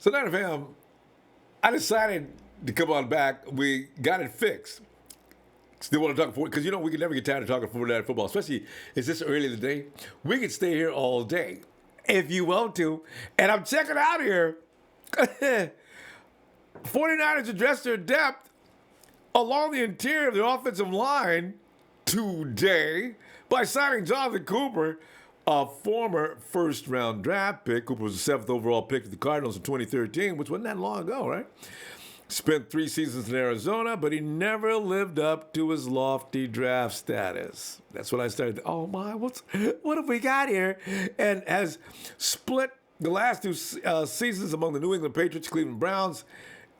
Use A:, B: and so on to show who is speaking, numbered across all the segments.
A: So, Nine FM, I decided to come on back. We got it fixed. Still want to talk for because we can never get tired of talking 49 football, especially it's this early in the day. We can stay here all day if you want to. And I'm checking out here. 49ers addressed their depth along the interior of the offensive line today by signing Jonathan Cooper, a former first-round draft pick. Cooper was the seventh overall pick for the Cardinals in 2013, which wasn't that long ago, right? Spent 3 seasons in Arizona, but he never lived up to his lofty draft status. That's when I started, oh my, what have we got here? And has split the last 2 seasons among the New England Patriots, Cleveland Browns,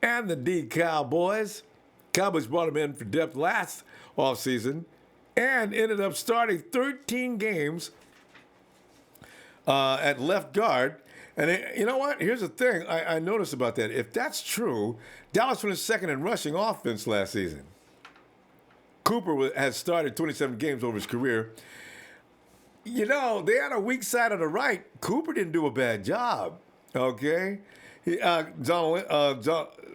A: and the Cowboys. Cowboys brought him in for depth last offseason and ended up starting 13 games at left guard. And you know what? Here's the thing I noticed about that. If that's true, Dallas finished second in rushing offense last season. Cooper has started 27 games over his career. They had a weak side on the right. Cooper didn't do a bad job, okay? John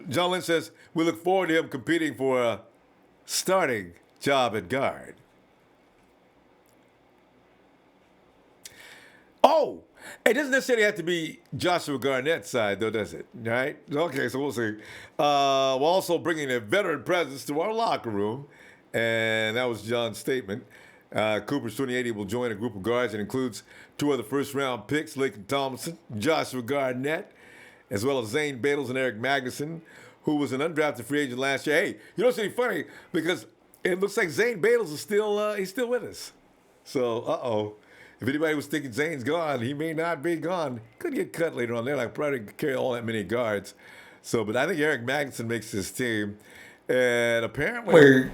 A: Lynch says, we look forward to him competing for a starting job at guard. Oh, it doesn't necessarily have to be Joshua Garnett's side, though, does it? Right? Okay, so we'll see. We're also bringing a veteran presence to our locker room, and that was John's statement. Cooper's 2080 will join a group of guards that includes 2 other first-round picks, Laken Tomlinson, Joshua Garnett, as well as Zane Badles and Eric Magnuson, who was an undrafted free agent last year. Hey, it's really funny because it looks like Zane Badles is still he's still with us. So, if anybody was thinking Zane's gone, he may not be gone. Could get cut later on. They're like probably carry all that many guards. So, but I think Eric Magnuson makes this team, and apparently,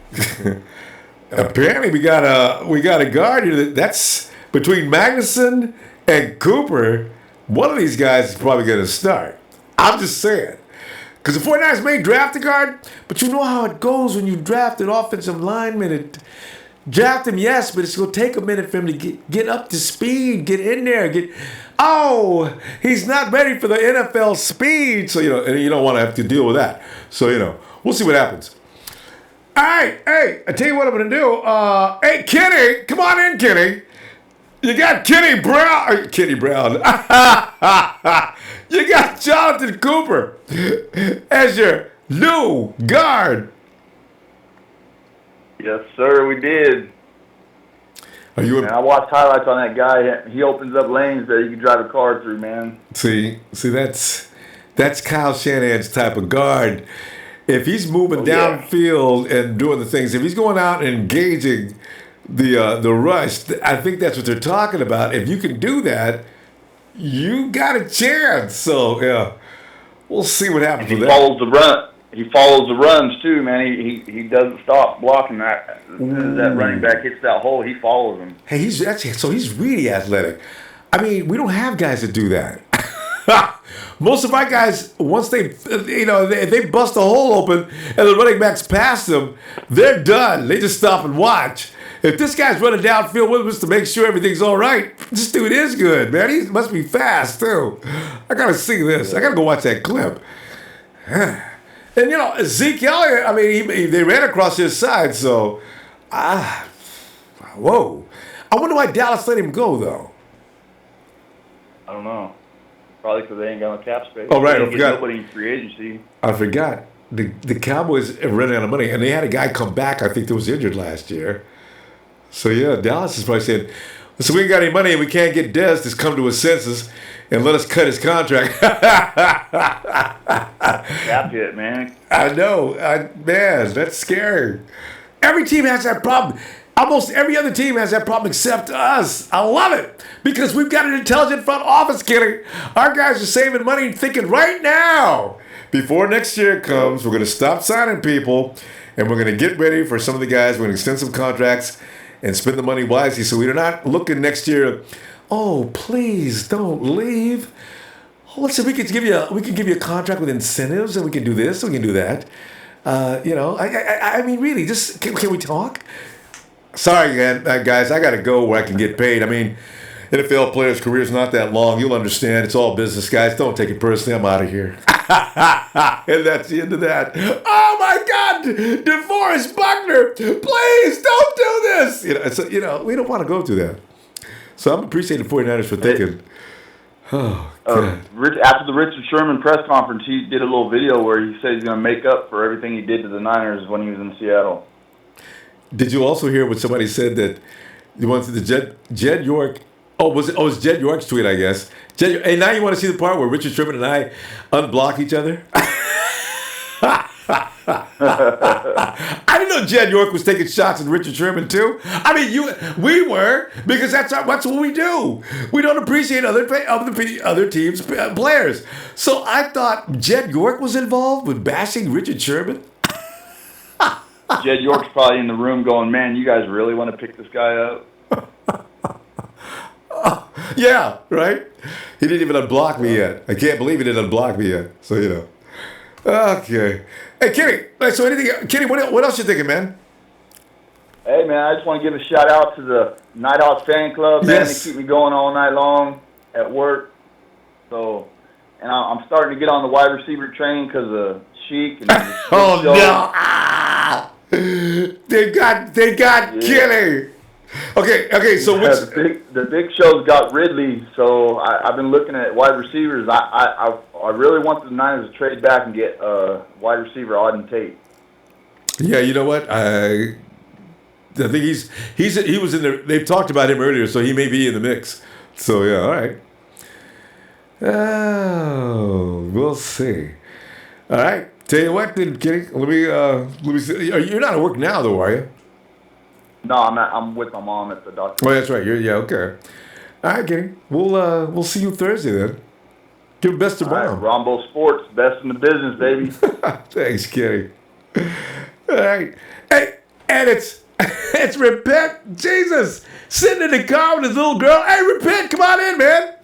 A: we got a guard here that's between Magnuson and Cooper. One of these guys is probably going to start. I'm just saying. Because the 49ers may draft a guard, but you know how it goes when you draft an offensive lineman. Draft him, yes, but it's going to take a minute for him to get up to speed, get in there. He's not ready for the NFL speed. So, and you don't want to have to deal with that. So, we'll see what happens. All right, hey, I tell you what I'm going to do. Hey, Kenny, come on in, Kenny. You got Kenny Brown. You got Jonathan Cooper as your new guard.
B: Yes, sir, we did. I watched highlights on that guy. He opens up lanes that you can drive a car through, man.
A: See, that's Kyle Shanahan's type of guard. If he's moving downfield and doing the things, if he's going out and engaging the rush, I think that's what they're talking about. If you can do that, you got a chance. So, yeah, we'll see what happens with that.
B: He follows the runs, too, man. He doesn't stop blocking that. As that running back hits that hole, he follows him.
A: Hey, he's really athletic. I mean, we don't have guys that do that. Most of our guys, once they bust a hole open and the running backs pass them, they're done. They just stop and watch. If this guy's running downfield with us to make sure everything's all right, this dude is good, man. He must be fast, too. I got to see this. I got to go watch that clip. And, Zeke Elliott, I mean, they ran across his side, so, whoa. I wonder why Dallas let him go, though.
B: I don't know. Probably because they ain't got no cap space.
A: Oh, right, I forgot.
B: Nobody in free agency.
A: I forgot. The Cowboys are running out of money, and they had a guy come back, I think, that was injured last year. So, yeah, Dallas is probably saying, so we ain't got any money and we can't get Dez to come to his senses and let us cut his contract.
B: Cap hit, man.
A: I know. Man, that's scary. Every team has that problem. Almost every other team has that problem except us. I love it because we've got an intelligent front office, Kenny. Our guys are saving money and thinking right now, before next year comes, we're going to stop signing people and we're going to get ready for some of the guys. We're going to extend some contracts and spend the money wisely so we're not looking next year, oh, please don't leave. Oh, listen, we could give you a contract with incentives and we can do this, we can do that. I mean, really, just can we talk? Sorry, guys, I got to go where I can get paid. I mean, NFL player's career is not that long. You'll understand. It's all business, guys. Don't take it personally. I'm out of here. And that's the end of that. Oh my God, DeForest Buckner, please don't do this. We don't want to go through that. So I'm appreciating the 49ers for thinking. Oh, God.
B: After the Richard Sherman press conference, he did a little video where he said he's going to make up for everything he did to the Niners when he was in Seattle.
A: Did you also hear what somebody said that you wanted the Jed York? Oh, it's Jed York's tweet, I guess. Hey, now you want to see the part where Richard Sherman and I unblock each other? I didn't know Jed York was taking shots at Richard Sherman too. I mean, we were, because that's what we do. We don't appreciate other teams' players. So I thought Jed York was involved with bashing Richard Sherman.
B: Jed York's probably in the room going, "Man, you guys really want to pick this guy up?"
A: Yeah, right? He didn't even unblock me yet. I can't believe he didn't unblock me yet. So, Okay. Hey, Kenny, Kenny, what else you thinking, man?
B: Hey, man, I just want to give a shout-out to the Nighthawks fan club, man.
A: Yes.
B: They keep me going all night long at work. So, and I'm starting to get on the wide receiver train because of Sheik. And
A: Oh, no. Ah! They got Kenny. Okay. So
B: the big show's got Ridley. So I've been looking at wide receivers. I really want the Niners to trade back and get wide receiver Auden Tate.
A: Yeah, you know what? I think he was in there. They've talked about him earlier, so he may be in the mix. So yeah, all right. Oh, we'll see. All right. Tell you what, then, Kenny. Let me see. You're not at work now, though, are you?
B: No, I'm with my mom at the doctor.
A: Oh, that's right. Okay. All right, Kenny. We'll see you Thursday then. Give best to mom.
B: Ronbo Sports, best in the business, baby.
A: Thanks, Kenny. All right. Hey, and it's Repent. Jesus, sitting in the car with his little girl. Hey, Repent, come on in, man.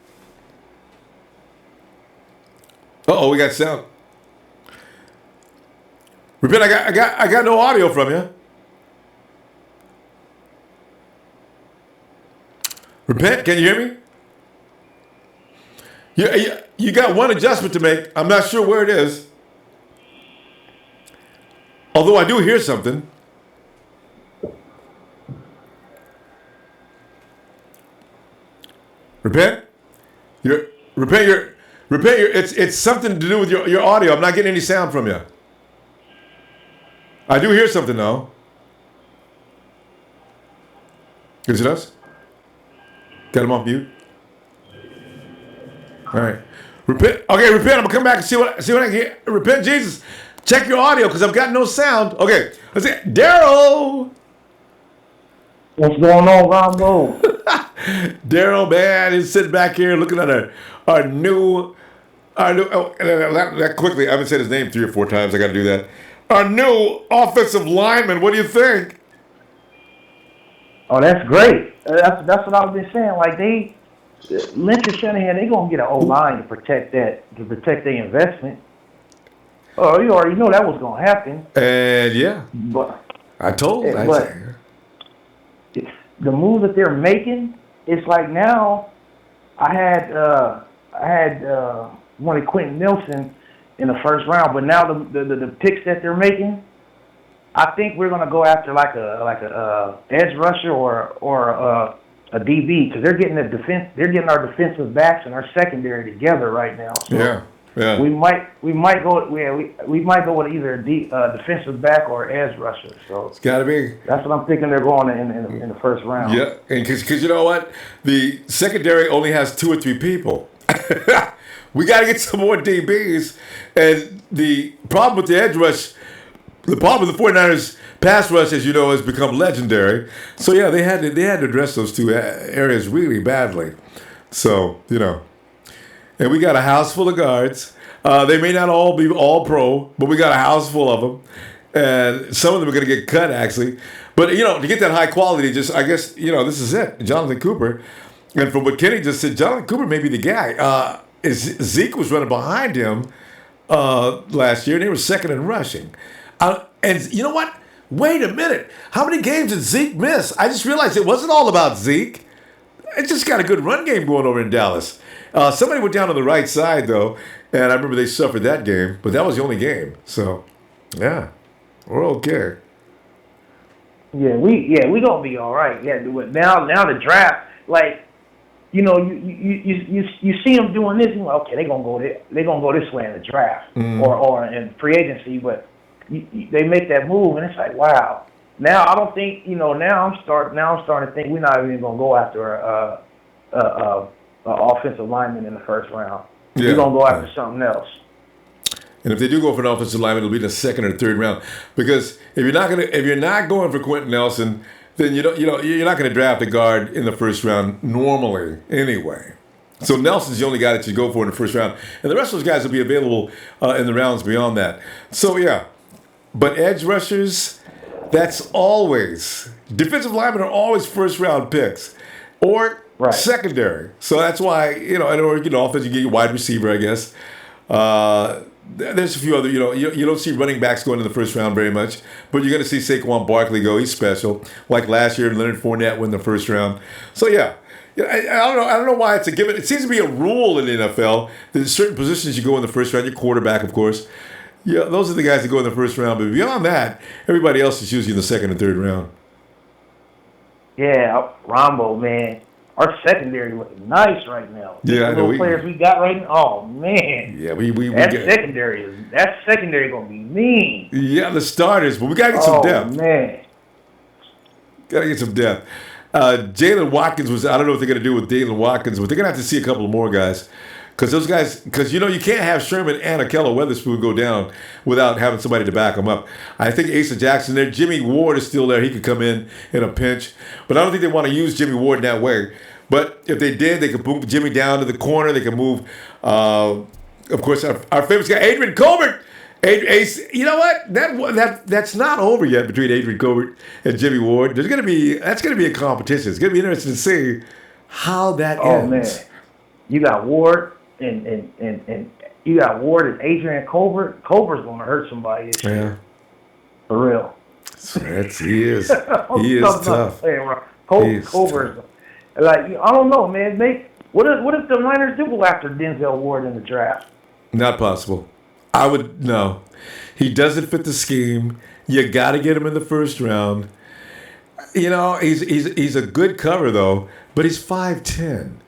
A: We got sound. Repent, I got no audio from you. Repent, can you hear me? You got one adjustment to make. I'm not sure where it is. Although I do hear something. Repent? It's something to do with your audio. I'm not getting any sound from you. I do hear something though. Is it us? Got him off mute. All right. Repent. Okay, Repent. I'm gonna come back and see what I can hear. Repent, Jesus. Check your audio because I've got no sound. Okay. Let's see. Daryl.
C: What's going on, Ronbo?
A: Daryl, man, is sitting back here looking at our new. Quickly, I haven't said his name 3 or 4 times. I got to do that. Our new offensive lineman. What do you think?
C: Oh, that's great. That's what I've been saying. Like Lynch and Shanahan, they gonna get an O-line to protect their investment. Oh, you already know that was gonna happen.
A: And yeah,
C: but
A: I told.
C: The move that they're making, it's like now. I had wanted Quentin Nelson in the first round, but now the picks that they're making, I think we're gonna go after like a edge rusher or a DB because they're getting our defensive backs and our secondary together right now. So
A: yeah.
C: We might go with either a defensive back or edge rusher. So
A: it's got to be.
C: That's what I'm thinking they're going in the first round.
A: Yeah, and because you know what, the secondary only has 2 or 3 people. We got to get some more DBs, and the problem with the edge rush. The problem with the 49ers pass rush, as you know, has become legendary. So, yeah, they had to address those 2 areas really badly. So, and we got a house full of guards. They may not all be all pro, but we got a house full of them. And some of them are going to get cut, actually. But, to get that high quality, I guess, this is it. Jonathan Cooper. And from what Kenny just said, Jonathan Cooper may be the guy. Zeke was running behind him last year, and they were second in rushing. And you know what? Wait a minute. How many games did Zeke miss? I just realized it wasn't all about Zeke. It's just got a good run game going over in Dallas. Somebody went down on the right side, though, and I remember they suffered that game, but that was the only game. So, yeah, we're okay.
C: Yeah, we gonna be all right. Yeah, now the draft, like, you see them doing this, you're like, okay, they're gonna go this way in the draft or in free agency, but they make that move, and it's like, wow. Now I don't think now I'm starting to think we're not even gonna go after a offensive lineman in the first round.
A: Yeah.
C: We're gonna go after something else.
A: And if they do go for an offensive lineman, it'll be the second or third round. Because if you're not going for Quentin Nelson, then you're not gonna draft a guard in the first round normally anyway. So Nelson's the only guy that you go for in the first round, and the rest of those guys will be available in the rounds beyond that. So yeah, but edge rushers, that's always defensive linemen are always first round picks or secondary. So that's why offense you get your wide receiver, I guess. There's a few other, you don't see running backs going in the first round very much, but you're going to see Saquon Barkley go. He's special. Like last year, Leonard Fournette won the first round. So yeah, I don't know why it's a given. It seems to be a rule in the NFL. There's certain positions you go in the first round. Your quarterback, of course. Yeah, those are the guys that go in the first round. But beyond that, everybody else is usually in the second and third round.
C: Yeah, Ronbo, man. Our secondary looking nice right now.
A: Yeah,
C: the players we got right now. Oh man.
A: Yeah, we
C: that secondary gonna be mean.
A: Yeah, the starters, but we gotta get some depth.
C: Oh man.
A: Gotta get some depth. Jalen Watkins I don't know what they're gonna do with Jalen Watkins, but they're gonna have to see a couple of more guys. Because those guys, you can't have Sherman and Akello Weatherspoon go down without having somebody to back them up. I think Asa Jackson there. Jimmy Ward is still there. He could come in a pinch. But I don't think they want to use Jimmy Ward in that way. But if they did, they could move Jimmy down to the corner. They could move, of course, our famous guy, Adrian Colbert. You know what? That's not over yet between Adrian Colbert and Jimmy Ward. That's going to be a competition. It's going to be interesting to see how that ends.
C: Oh, man. You got Ward. And you got Ward and Adrian Colbert. Colbert's gonna hurt somebody this year. For real.
A: He is. He is tough.
C: Colbert's like, I don't know, man. What if the Niners do go after Denzel Ward in the draft?
A: Not possible. No. He doesn't fit the scheme. You got to get him in the first round. He's a good cover though, but he's 5'10".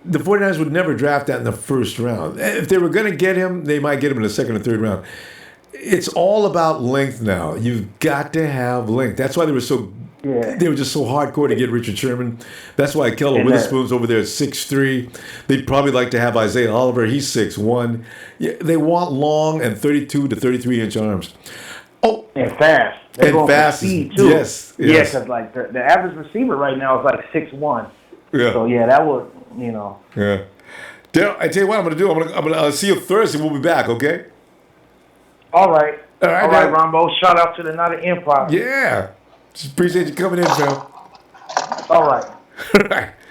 A: The 49ers would never draft that in the first round. If they were going to get him, they might get him in the second or third round. It's all about length now. You've got to have length. That's why they were just so hardcore to get Richard Sherman. That's why Akello Witherspoon's over there at 6'3". They'd probably like to have Isaiah Oliver. He's 6'1". Yeah, they want long and 32 to 33-inch arms. Oh,
C: and fast. They're going for speed too.
A: Yes.
C: Yeah, because like the average receiver right now is like 6'1".
A: Yeah.
C: So yeah, that would.
A: Yeah. Daryl, I tell you what I'm going to do. I'm going to see you Thursday. We'll be back, okay?
C: All right, Ronbo. Shout out to the Not an Improv.
A: Yeah. Just appreciate you coming in, fam.
C: All right.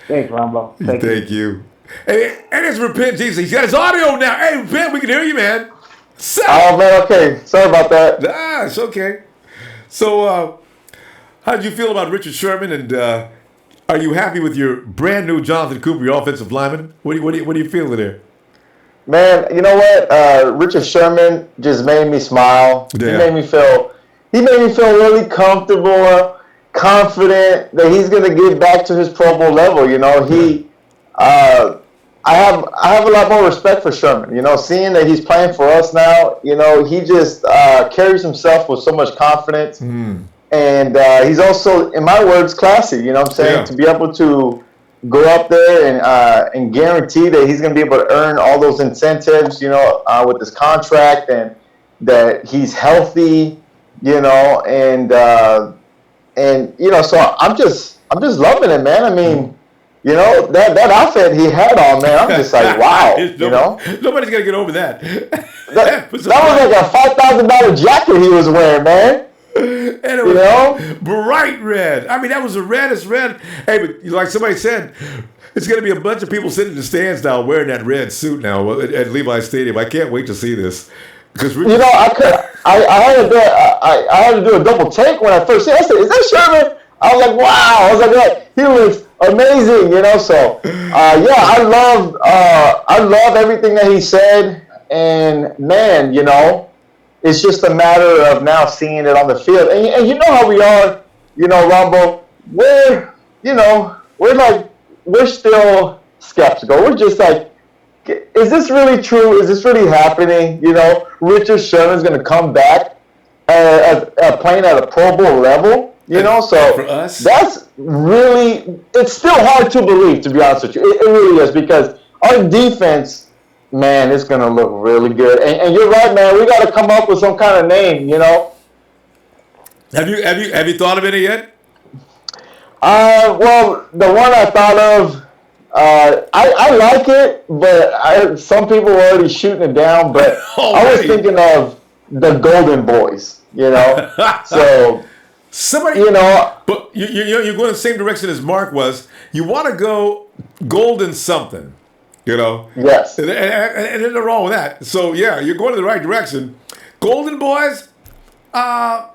C: Thanks, Ronbo.
A: Thank you. Hey, and it's Repent Jesus. He's got his audio now. Hey, Repent, we can hear you, man.
D: Oh, man, okay. Sorry about that.
A: Nah, it's okay. So, how did you feel about Richard Sherman and... are you happy with your brand new Jonathan Cooper, your offensive lineman? What are you feeling there?
D: Man, you know what? Richard Sherman just made me smile. Yeah. He made me feel really comfortable, confident that he's gonna get back to his Pro Bowl level. I have a lot more respect for Sherman. Seeing that he's playing for us now, he just carries himself with so much confidence. And he's also, in my words, classy. You know what I'm saying? Yeah. To be able to go up there and guarantee that he's going to be able to earn all those incentives, with his contract, and that he's healthy, and so I'm just loving it, man. I mean, that outfit he had on, man, I'm just like, wow,
A: Nobody's going to get over that.
D: That was like a $5,000 jacket he was wearing, man.
A: And it was bright red. I mean, that was the reddest red. Hey, but like somebody said, it's going to be a bunch of people sitting in the stands now wearing that red suit now at Levi's Stadium. I can't wait to see this. Because
D: I had to do a double take when I first said, I said, is that Sherman? I was like, wow. I was like, he looks amazing, you know. So, I love everything that he said, and man, you know, it's just a matter of now seeing it on the field. And you know how we are, you know, Ronbo. We're still skeptical. We're just like, is this really true? Is this really happening? You know, Richard Sherman's going to come back playing at a Pro Bowl level. You know, so
A: for us,
D: that's really, it's still hard to believe, to be honest with you. It really is, because our defense, man, it's going to look really good. And you're right, man. We got to come up with some kind of name, you know.
A: Have you thought of any yet?
D: Well, the one I thought of, I like it, but some people were already shooting it down. But I was thinking of the Golden Boys, you know. So
A: somebody,
D: you know,
A: but you're going the same direction as Mark was. You want to go golden something, you know.
D: Yes.
A: And there's nothing wrong with that. So yeah, you're going in the right direction. Golden Boys. I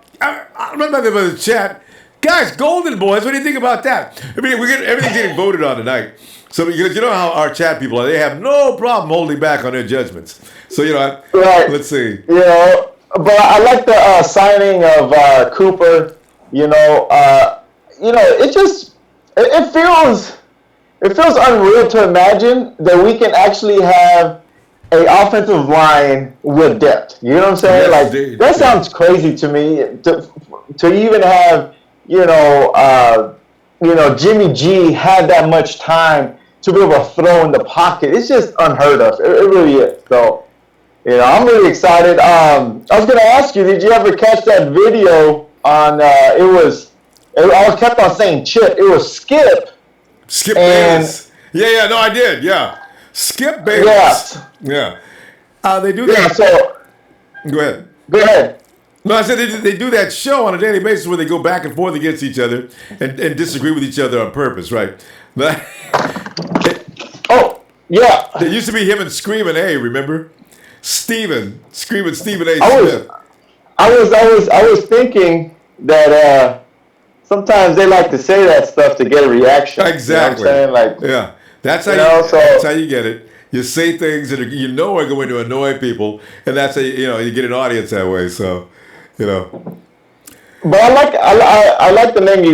A: remember the chat. Guys, Golden Boys, what do you think about that? I mean, everything's getting voted on tonight. So, because you know how our chat people are, they have no problem holding back on their judgments. So, you know,
D: right.
A: Let's see.
D: You know, but I like the signing of Cooper. You know, it just it feels unreal to imagine that we can actually have a offensive line with depth. You know what I'm saying?
A: Yes,
D: like
A: dude.
D: That sounds crazy to me. To even have Jimmy G had that much time to be able to throw in the pocket. It's just unheard of. It really is. So, you know, I'm really excited. I was going to ask you, did you ever catch that video on, I was kept on saying Chip. It was Skip.
A: Skip Bayless. Yeah, no, I did. Yeah. Skip Bayless.
D: Yeah.
A: They do that.
D: Yeah, so.
A: Go ahead.
D: Go ahead.
A: No, I said they do that show on a daily basis where they go back and forth against each other and disagree with each other on purpose, right?
D: Oh, yeah.
A: There used to be him and Screaming A, remember? Screaming Stephen A. Smith.
D: I was thinking that sometimes they like to say that stuff to get a reaction.
A: Exactly.
D: You know what I'm saying? Like,
A: yeah, that's how that's how you get it. You say things that you know are going to annoy people, and that's how you get an audience that way. So, you know.
D: But I like the name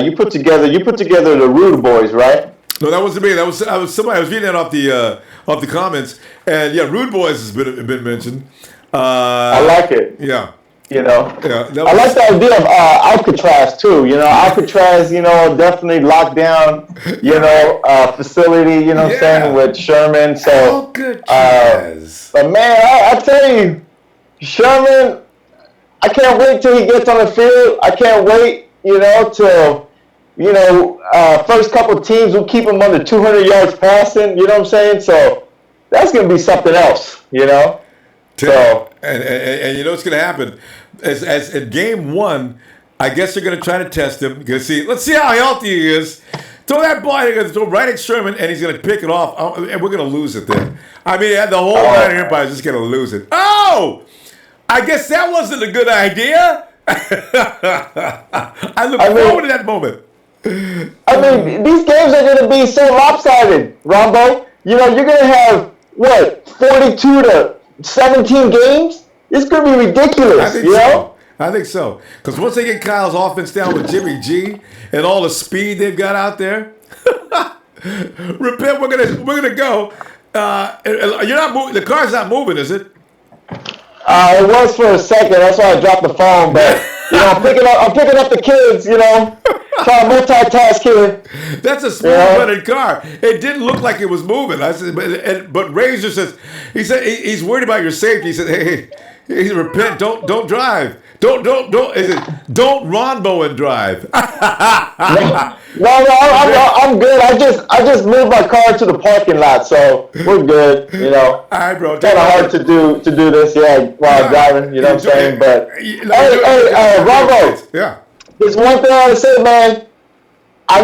D: you put together. You put together the Rude Boys, right?
A: No, that wasn't me. That was somebody. I was reading that off the comments, and yeah, Rude Boys has been mentioned.
D: I like it.
A: Yeah.
D: You know.
A: Yeah.
D: I like the idea of Alcatraz too. You know, Alcatraz. You know, definitely lockdown. You know, facility. You know, what I'm saying, with Sherman. So
A: Alcatraz.
D: But man, I tell you, Sherman. I can't wait till he gets on the field. I can't wait, till, first couple teams will keep him under 200 yards passing. You know what I'm saying? So that's going to be something else, So
A: and you know what's going to happen? As in game one, I guess they're going to try to test him. Let's see how healthy he is. Throw that ball, they're going to throw right at Sherman, and he's going to pick it off, and we're going to lose it then. I mean, the whole Niner Empire is just going to lose it. Oh! I guess that wasn't a good idea. I look forward to that moment.
D: I mean, these games are going to be so lopsided, Ronbo. You're going to have, 42 to 17 games? It's going to be ridiculous,
A: I think so. Because once they get Kyle's offense down with Jimmy G and all the speed they've got out there, repent, we're gonna go. You're not moving. The car's not moving, is it?
D: It was for a second. That's why I dropped the phone. But I'm picking up the kids. Trying to multitask here.
A: That's a smooth running car. It didn't look like it was moving. I said, but Razor says he's worried about your safety. He said, hey, repent. Don't drive. Don't Ronbo and drive.
D: No, I'm good. I just moved my car to the parking lot, so we're good.
A: All right, bro.
D: Kind of hard to do this, while I'm driving. You know what I'm saying? But hey, Ronbo.
A: Yeah.
D: There's one thing I want to say, man. I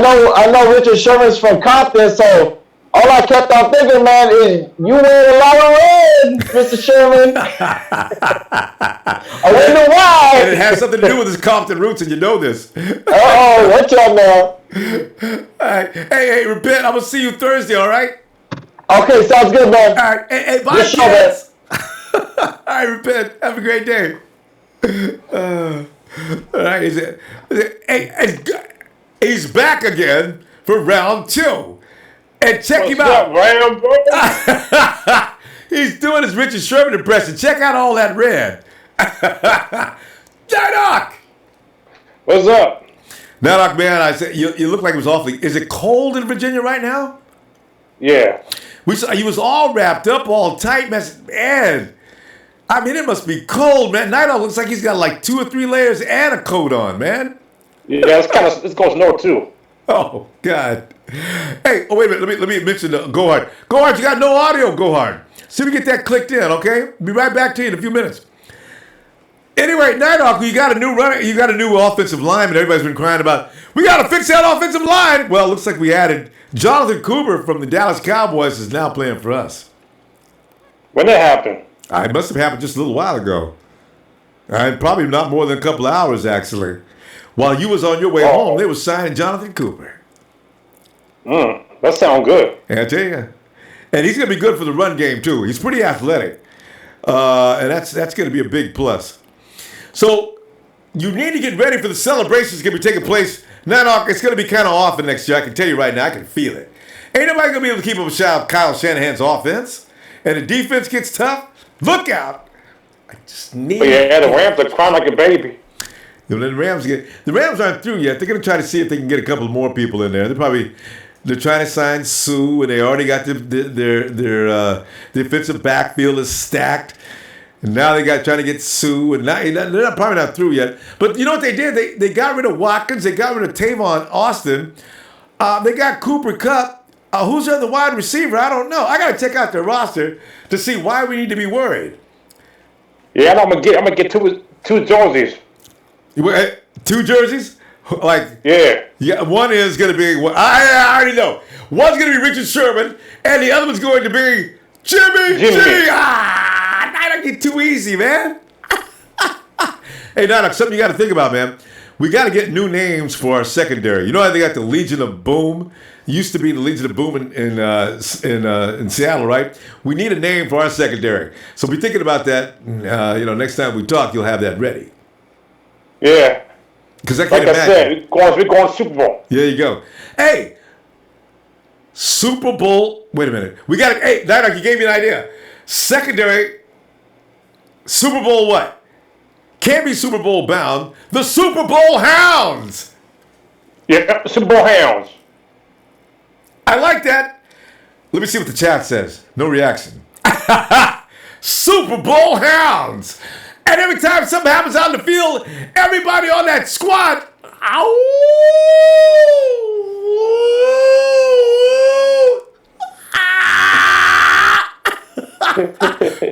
D: know Richard Sherman's from Compton, so all I kept on thinking, man, is you wear a lot of red, Mr. Sherman. I wonder why.
A: And it has something to do with his Compton roots, and you know this.
D: Uh-oh, watch out now.
A: All right. Hey, repent. I'm going to see you Thursday, all right?
D: Okay, sounds good, man.
A: All right. Hey, bye,
D: Good show, man.
A: kids. All right, repent. Have a great day. All right. He's back again for round 2. And check him out.
E: Rambo?
A: He's doing his Richard Sherman impression. Check out all that red. Dydock!
E: What's up?
A: Dydock, man, I said you look like it was awfully. Is it cold in Virginia right now?
E: Yeah.
A: We saw he was all wrapped up, all tight, man. I mean, it must be cold, man. Dydock looks like he's got like 2 or 3 layers and a coat on, man.
E: Yeah, it's going to snow too.
A: Oh God! Hey, wait a minute. Let me mention Gohard. Gohard, you got no audio, Gohard. See if we get that clicked in, okay? Be right back to you in a few minutes. Anyway, Nighthawk, you got a new runner. You got a new offensive lineman. Everybody's been crying about. We got to fix that offensive line. Well, it looks like we added Jonathan Cooper from the Dallas Cowboys is now playing for us.
E: When that happened?
A: It must have happened just a little while ago. Probably not more than a couple of hours, actually. While you was on your way home, they were signing Jonathan Cooper.
E: That sounds good.
A: I tell you. And he's going to be good for the run game, too. He's pretty athletic. And that's going to be a big plus. So you need to get ready for the celebrations going to be taking place. Now, it's going to be kind of often next year. I can tell you right now. I can feel it. Ain't nobody going to be able to keep up with Kyle Shanahan's offense. And the defense gets tough. Look out. I just need
E: the Rams are crying like a baby.
A: The Rams aren't through yet. They're going to try to see if they can get a couple more people in there. They're trying to sign Sue, and they already got their defensive backfield is stacked. And now trying to get Sue, and they're probably not through yet. But you know what they did? They got rid of Watkins. They got rid of Tavon Austin. They got Cooper Kupp. Who's the other wide receiver? I don't know. I got to check out their roster to see why we need to be worried.
E: Yeah, I'm gonna get two jerseys.
A: 2 jerseys? Yeah, one is going to be, I already know. One's going to be Richard Sherman, and the other one's going to be Jimmy G. I don't get too easy, man. Hey, Nana, something you got to think about, man. We got to get new names for our secondary. You know how they got the Legion of Boom? It used to be the Legion of Boom in Seattle, right? We need a name for our secondary. So be thinking about that. Next time we talk, you'll have that ready.
E: Yeah.
A: Because I can't imagine.
E: Said, we're going Super Bowl.
A: There you go. Hey, Super Bowl. Wait a minute. Hey, Dydock, you gave me an idea. Secondary, Super Bowl what? Can't be Super Bowl bound. The Super Bowl Hounds.
E: Yeah, Super Bowl Hounds.
A: I like that. Let me see what the chat says. No reaction. Super Bowl Hounds. And every time something happens out in the field, everybody on that squad,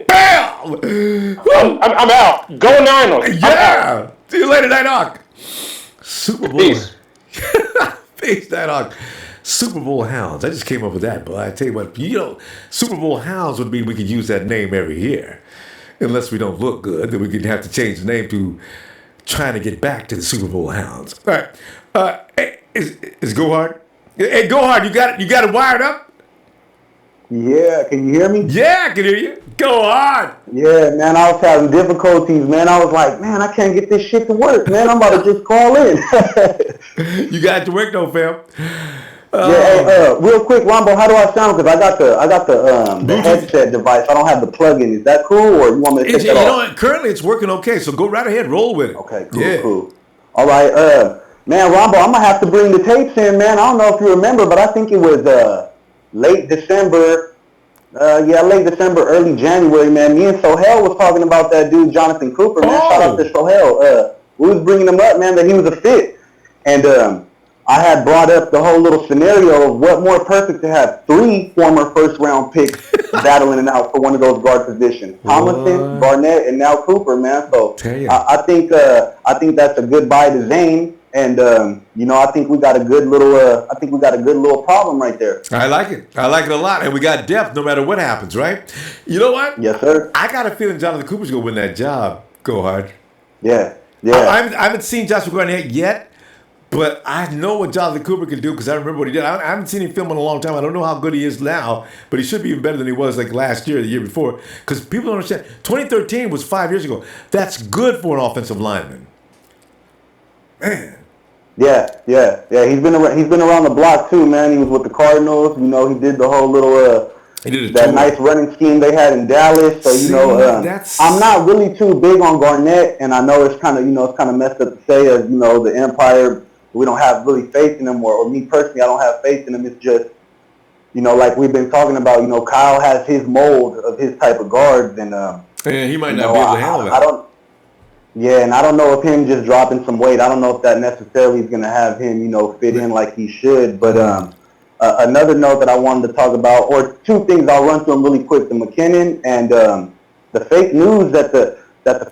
A: bam!
E: I'm out. Go Niners.
A: Yeah. See you later, Nighthawk. Super Bowl.
E: Peace.
A: Peace, Nighthawk. Super Bowl Hounds. I just came up with that, but I tell you what, Super Bowl Hounds would mean we could use that name every year. Unless we don't look good, then we could have to change the name to trying to get back to the Super Bowl Hounds. All right. Is Gohard? Hey, Gohard, you got it wired up?
F: Yeah, can you hear me?
A: Yeah, I can hear you. Go hard.
F: Yeah, man, I was having difficulties, man. I was like, man, I can't get this shit to work, man. I'm about to just call in.
A: You got it to work though, fam.
F: Real quick, Ronbo, how do I sound? Because I got the headset device. I don't have the plug-in. Is that cool, or you want me to take it off?
A: Currently it's working okay, so go right ahead, roll with it.
F: Okay, cool. All right, man, Ronbo, I'm gonna have to bring the tapes in, man. I don't know if you remember, but I think it was late December, early January, man. Me and Sohail was talking about that dude, Jonathan Cooper, man. Shout out to Sohail. We was bringing him up, man, that he was a fit, and I had brought up the whole little scenario of what more perfect to have 3 former first-round picks battling it out for one of those guard positions. Tomlinson, Barnett, and now Cooper, man. So I think that's a good buy to Zane. And I think we got a good little problem right there.
A: I like it. I like it a lot. And we got depth no matter what happens, right? You know what?
F: Yes, sir.
A: I got a feeling Jonathan Cooper's going to win that job. Go hard.
F: Yeah.
A: I haven't seen Joshua Garnett yet, but I know what Jonathan Cooper can do because I remember what he did. I haven't seen him film in a long time. I don't know how good he is now, but he should be even better than he was like last year or the year before. Because people don't understand. 2013 was 5 years ago. That's good for an offensive lineman. Man.
F: Yeah. He's been around the block too, man. He was with the Cardinals. He did the whole little that nice running scheme they had in Dallas. So I'm not really too big on Garnett, and I know it's kind of messed up to say as the Empire. We don't have really faith in him, or me personally, I don't have faith in him. It's just like we've been talking about. Kyle has his mold of his type of guards, and
A: he might not be able to handle that.
F: I don't. Yeah, and I don't know if him just dropping some weight, I don't know if that necessarily is going to have him, fit in like he should. But another note that I wanted to talk about, or two things I'll run through them really quick, the McKinnon and the fake news that the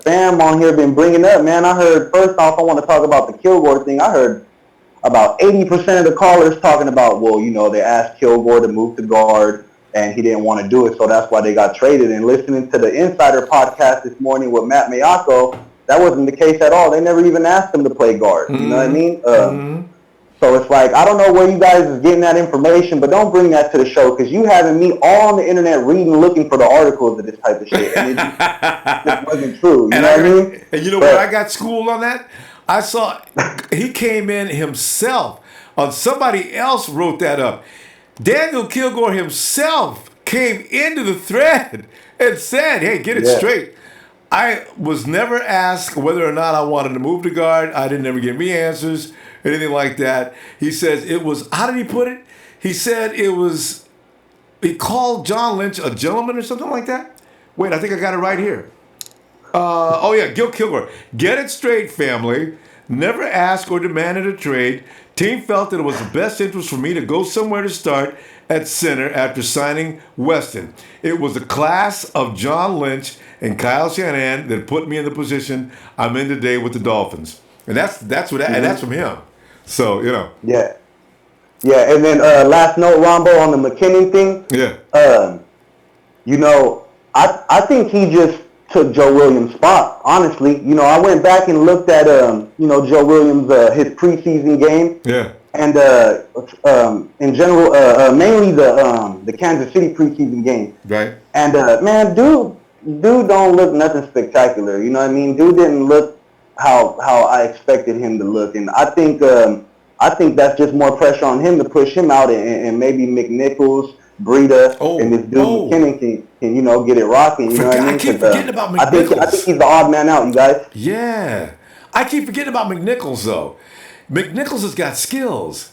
F: fam on here been bringing up, man. I heard, first off, I want to talk about the Kilgore thing. I heard about 80% of the callers talking about, they asked Kilgore to move to guard, and he didn't want to do it, so that's why they got traded. And listening to the Insider podcast this morning with Matt Mayako, that wasn't the case at all. They never even asked him to play guard. You know what I mean? So it's like, I don't know where you guys is getting that information, but don't bring that to the show because you having me all on the internet reading, looking for the articles of this type of shit. And it just wasn't true. You know what I mean?
A: And you know where I got schooled on that? I saw he came in himself. Somebody else wrote that up. Daniel Kilgore himself came into the thread and said, hey, get it straight. I was never asked whether or not I wanted to move to guard. I didn't ever get me answers, anything like that. He says it was, how did he put it? He said he called John Lynch a gentleman or something like that. Wait, I think I got it right here. Gil Kilgore. Get it straight, family. Never asked or demanded a trade. Team felt that it was the best interest for me to go somewhere to start at center after signing Weston. It was the class of John Lynch and Kyle Shanahan that put me in the position I'm in today with the Dolphins. And that's from him. So,
F: Yeah. Yeah, and then last note, Ronbo, on the McKinnon thing.
A: Yeah.
F: I think he just took Joe Williams' spot, honestly. I went back and looked at, Joe Williams, his preseason game.
A: Yeah.
F: And in general, mainly the Kansas City preseason game.
A: Right.
F: And, man, dude don't look nothing spectacular. You know what I mean? Dude didn't look how I expected him to look. And I think that's just more pressure on him to push him out, and maybe McNichols, Breida, and this dude McKinnon can get it rocking. You know what I mean?
A: I keep forgetting about McNichols.
F: I think he's the odd man out, you guys.
A: Yeah. I keep forgetting about McNichols, though. McNichols has got skills.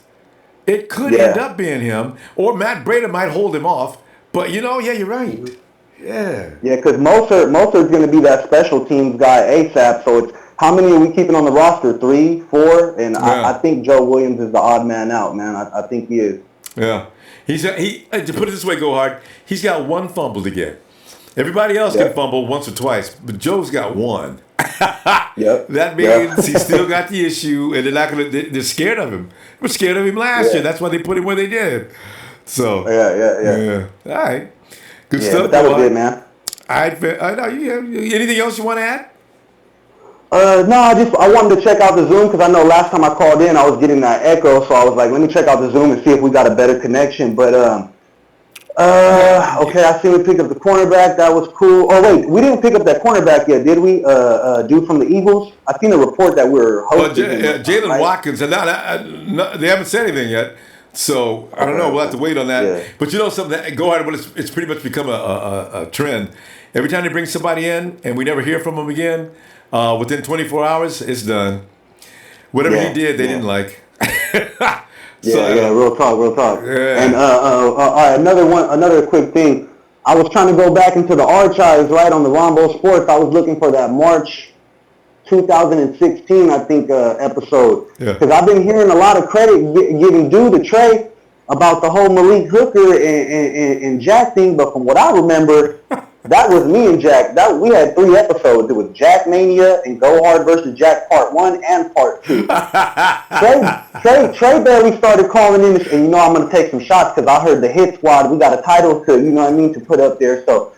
A: It could end up being him, or Matt Breida might hold him off. But, you're right. Yeah.
F: Yeah, because Mostert's going to be that special teams guy ASAP. So it's, how many are we keeping on the roster? 3, 4? And I think Joe Williams is the odd man out, man. I think he is.
A: Yeah. He to put it this way, Go Hard, he's got one fumble to get. Everybody else can fumble once or twice, but Joe's got one. That means he's still got the issue, and they're scared of him. They were scared of him last year. That's why they put him where they did. So
F: Yeah.
A: All right. Good stuff.
F: That was it, man.
A: I know. Anything else you want to add?
F: No, I wanted to check out the Zoom because I know last time I called in I was getting that echo, so I was like, let me check out the Zoom and see if we got a better connection. But okay, I see we picked up the cornerback. That was cool. Oh wait, we didn't pick up that cornerback yet, did we? Dude from the Eagles. I seen a report that we were hosting.
A: Jalen Watkins, and they haven't said anything yet. So I don't know. We'll have to wait on that. Yeah. But something that Go Hard, but it's pretty much become a trend. Every time they bring somebody in and we never hear from them again, within 24 hours, it's done. Whatever he did, they didn't like.
F: Real talk.
A: Yeah.
F: And all right, another quick thing. I was trying to go back into the archives, right, on the Ronbo Sports. I was looking for that March 2016, I think, episode. Because I've been hearing a lot of credit getting due to Trey about the whole Malik Hooker and Jack thing. But from what I remember, That was me and Jack. We had 3 episodes. It was Jack Mania and Go Hard versus Jack Part 1 and Part 2. Trey barely started calling in, and I'm going to take some shots because I heard the Hit Squad. We got a title to put up there. So,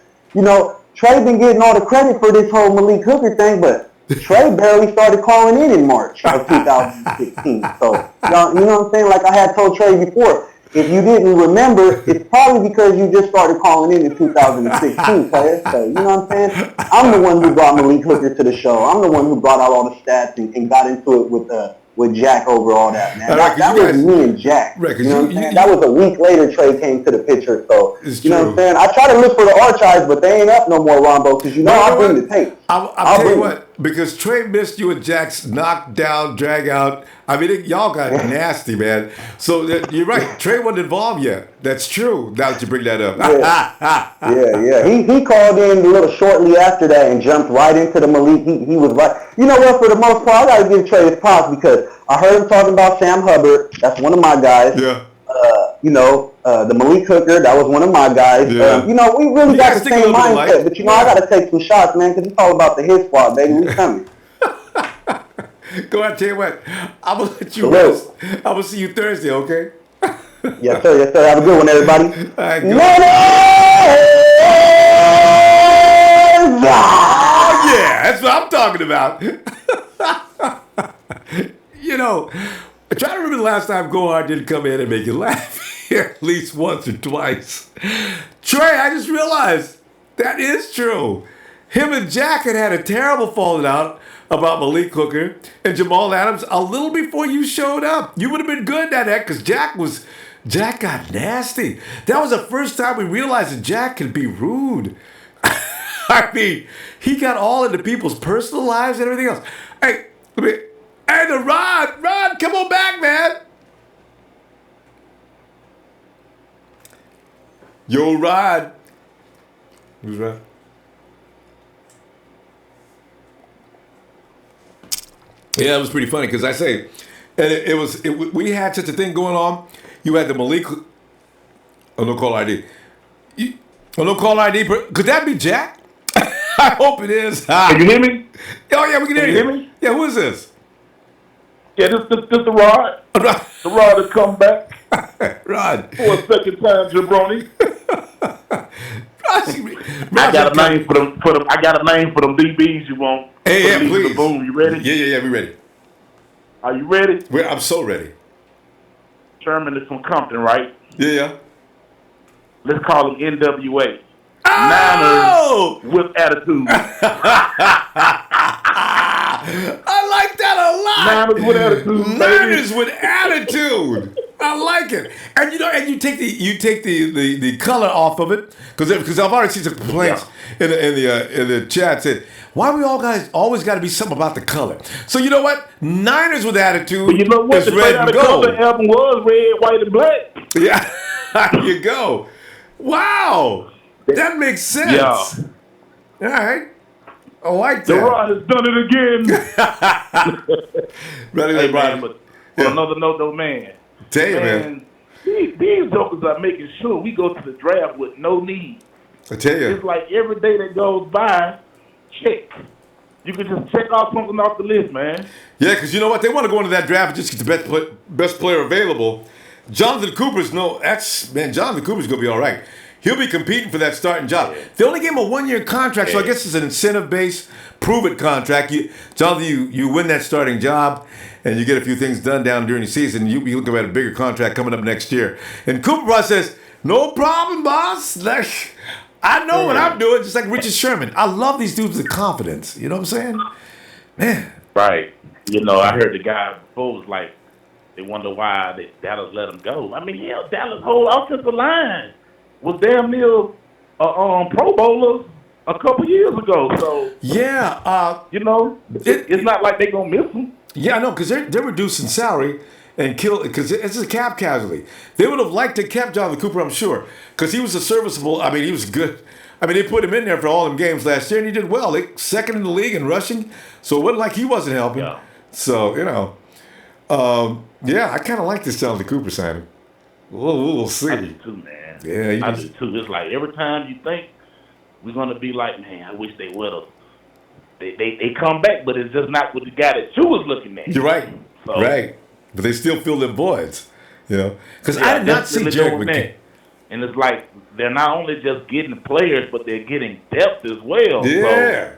F: Trey been getting all the credit for this whole Malik Hooker thing, but Trey barely started calling in March of 2016. So, you know what I'm saying? Like I had told Trey before, if you didn't remember, it's probably because you just started calling in 2016, player. So, you know what I'm saying? I'm the one who brought Malik Hooker to the show. I'm the one who brought out all the stats and got into it with Jack over all that, man. That was me and Jack.
A: Right,
F: you know what I'm saying? That was a week later Trey came to the picture. So, you know what I'm saying? I try to look for the archives, but they ain't up no more, Ronbo, because I'll bring the tape.
A: I'll tell you what, because Trey missed you and Jack's knockdown, drag out. I mean, y'all got nasty, man. So you're right. Trey wasn't involved yet. That's true. Now that you bring that up.
F: Yeah. He called in a little shortly after that and jumped right into the Malik. He was right. You know what? For the most part, I got to give Trey his props because I heard him talking about Sam Hubbard. That's one of my guys.
A: Yeah.
F: The Malik Hooker, that was one of my guys.
A: Yeah.
F: We really got the same mindset. But I got to take some shots, man, because it's all about the Hit Squad, baby. We coming.
A: Go ahead, tell you what. I'm going to let you rest. I'm going to see you Thursday, okay?
F: Yes, sir. Have a good one, everybody.
A: All right, oh, yeah. That's what I'm talking about. I try to remember the last time Go Hard didn't come in and make you laugh here at least once or twice. Trey, I just realized that is true. Him and Jack had a terrible falling out about Malik Hooker and Jamal Adams a little before you showed up. You would have been good at that because Jack got nasty. That was the first time we realized that Jack can be rude. I mean, he got all into people's personal lives and everything else. Hey, the Rod, come on back, man. Yo, Rod. Who's Rod? Yeah, it was pretty funny because I say, and we had such a thing going on. You had the Malik. Oh, no call ID. No call ID. Could that be Jack? I hope it is.
G: Can you hear me?
A: Oh yeah, we can hear you.
G: Hear me?
A: Yeah, who is this?
G: Yeah, this the Rod. The Rod has come back.
A: Rod.
G: For a second time, jabroni. I got a name for them. I got a name for them DBs you want.
A: Hey, yeah, please.
G: Boom, you ready?
A: Yeah, we ready.
G: Are you ready?
A: I'm so ready.
G: Sherman is from Compton, right?
A: Yeah.
G: Let's call him NWA.
A: Oh!
G: Niners with attitude.
A: I like that a lot.
G: Niners with attitude.
A: Niners with attitude. I like it. And you take the color off of it because I've already seen some complaints in the chat said, why we always got to be something about the color? So you know what? Niners with attitude.
G: But you know what?
A: Is red and gold.
G: The album was red, white, and black.
A: Yeah, there you go. Wow, that makes sense.
G: Yeah.
A: All right. I like that.
G: The Rod has done it again.
A: Ready,
G: man, but on another note, though, man.
A: Tell you, man.
G: These jokers are making sure we go to the draft with no need.
A: I tell you.
G: It's like every day that goes by, check. You can just check off something off the list, man.
A: Yeah, because you know what? They want to go into that draft and just get the best player available. Jonathan Cooper's Jonathan Cooper's going to be all right. He'll be competing for that starting job. They only gave him a 1-year contract, so I guess it's an incentive-based, prove-it contract. Jonathan, you win that starting job, and you get a few things done down during the season. You'll be looking at a bigger contract coming up next year. And Cooper says, no problem, boss. I know what I'm doing, just like Richard Sherman. I love these dudes with confidence. You know what I'm saying? Man.
G: Right. I heard the guy before was like, they wonder why Dallas let him go. I mean, Dallas' whole offensive line was damn near Pro Bowlers a couple years ago. So
A: yeah,
G: it's not like they're gonna miss him.
A: Yeah, I know, because they're reducing salary and kill because it's a cap casualty. They would have liked to kept Jonathan Cooper, I'm sure, because he was a serviceable. I mean, he was good. I mean, they put him in there for all them games last year, and he did well. Second in the league in rushing, so it wasn't like he wasn't helping.
G: Yeah.
A: So I kind of like this Jonathan Cooper signing. We'll see.
G: I do too, man.
A: Yeah,
G: I do too. It's like every time you think we're gonna be like, man, I wish they would have. They come back, but it's just not with the guy that you was looking at.
A: You're right.
G: So,
A: Right. But they still fill them voids. Because I did not see
G: definitely
A: Jerick
G: doing
A: McKinnon.
G: that. And it's like they're not only just getting players, but they're getting depth as well.
A: Yeah.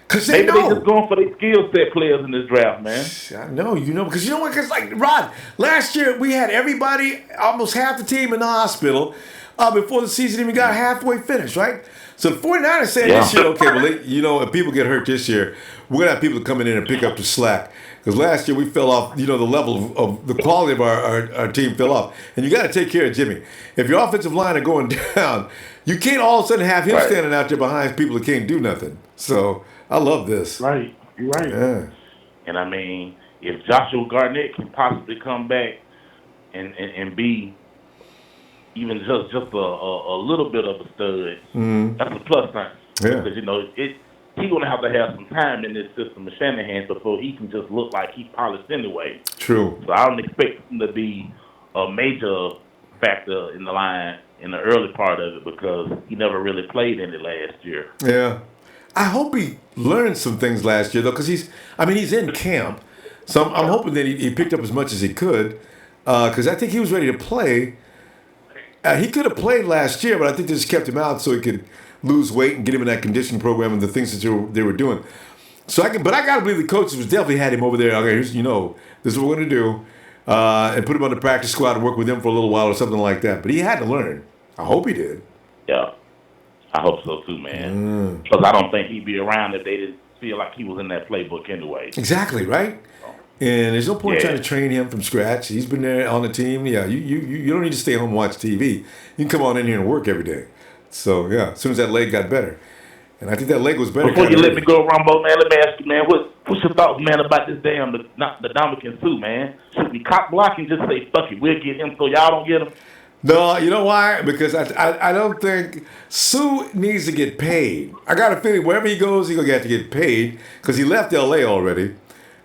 A: Because
G: Maybe they just going for the skill set players in this draft, man.
A: I know, because you know what? Because, like, Rod, last year we had everybody, almost half the team in the hospital before the season even got halfway finished, right? So the 49ers saying this year, okay, well, if people get hurt this year, we're going to have people coming in and pick up the slack. Because last year we fell off, the level of the quality of our team fell off. And you got to take care of Jimmy. If your offensive line are going down, you can't all of a sudden have him standing out there behind people that can't do nothing. So I love this.
G: Right. You're right.
A: Yeah.
G: And I mean, if Joshua Garnett can possibly come back and be even just a little bit of a stud, that's a plus sign.
A: Yeah.
G: Because, he's going to have some time in this system of Shanahan before he can just look like he's polished anyway.
A: True.
G: So I don't expect him to be a major factor in the line in the early part of it because he never really played in it last year.
A: Yeah. I hope he learned some things last year, though, because he's in camp. So I'm hoping that he picked up as much as he could because I think he was ready to play. He could have played last year, but I think they just kept him out so he could lose weight and get him in that conditioning program and the things that they were doing. But I got to believe the coaches was definitely had him over there. Okay, this is what we're going to do, and put him on the practice squad and work with him for a little while or something like that. But he had to learn. I hope he did.
G: Yeah, I hope so too, man. Because I don't think he'd be around if they didn't feel like he was in that playbook anyway.
A: Exactly, right? And there's no point trying to train him from scratch. He's been there on the team. Yeah, you don't need to stay home and watch TV. You can come on in here and work every day. So, yeah, as soon as that leg got better. And I think that leg was better.
G: Before you let me go, Ronbo, man, let me ask you, man, what's your thoughts, man, about this damn the Dominican Sue, man? Should we cop block and just say, fuck it, we'll get him so y'all don't get him?
A: No, you know why? Because I don't think Sue needs to get paid. I got a feeling wherever he goes, he's going to have to get paid because he left L.A. already.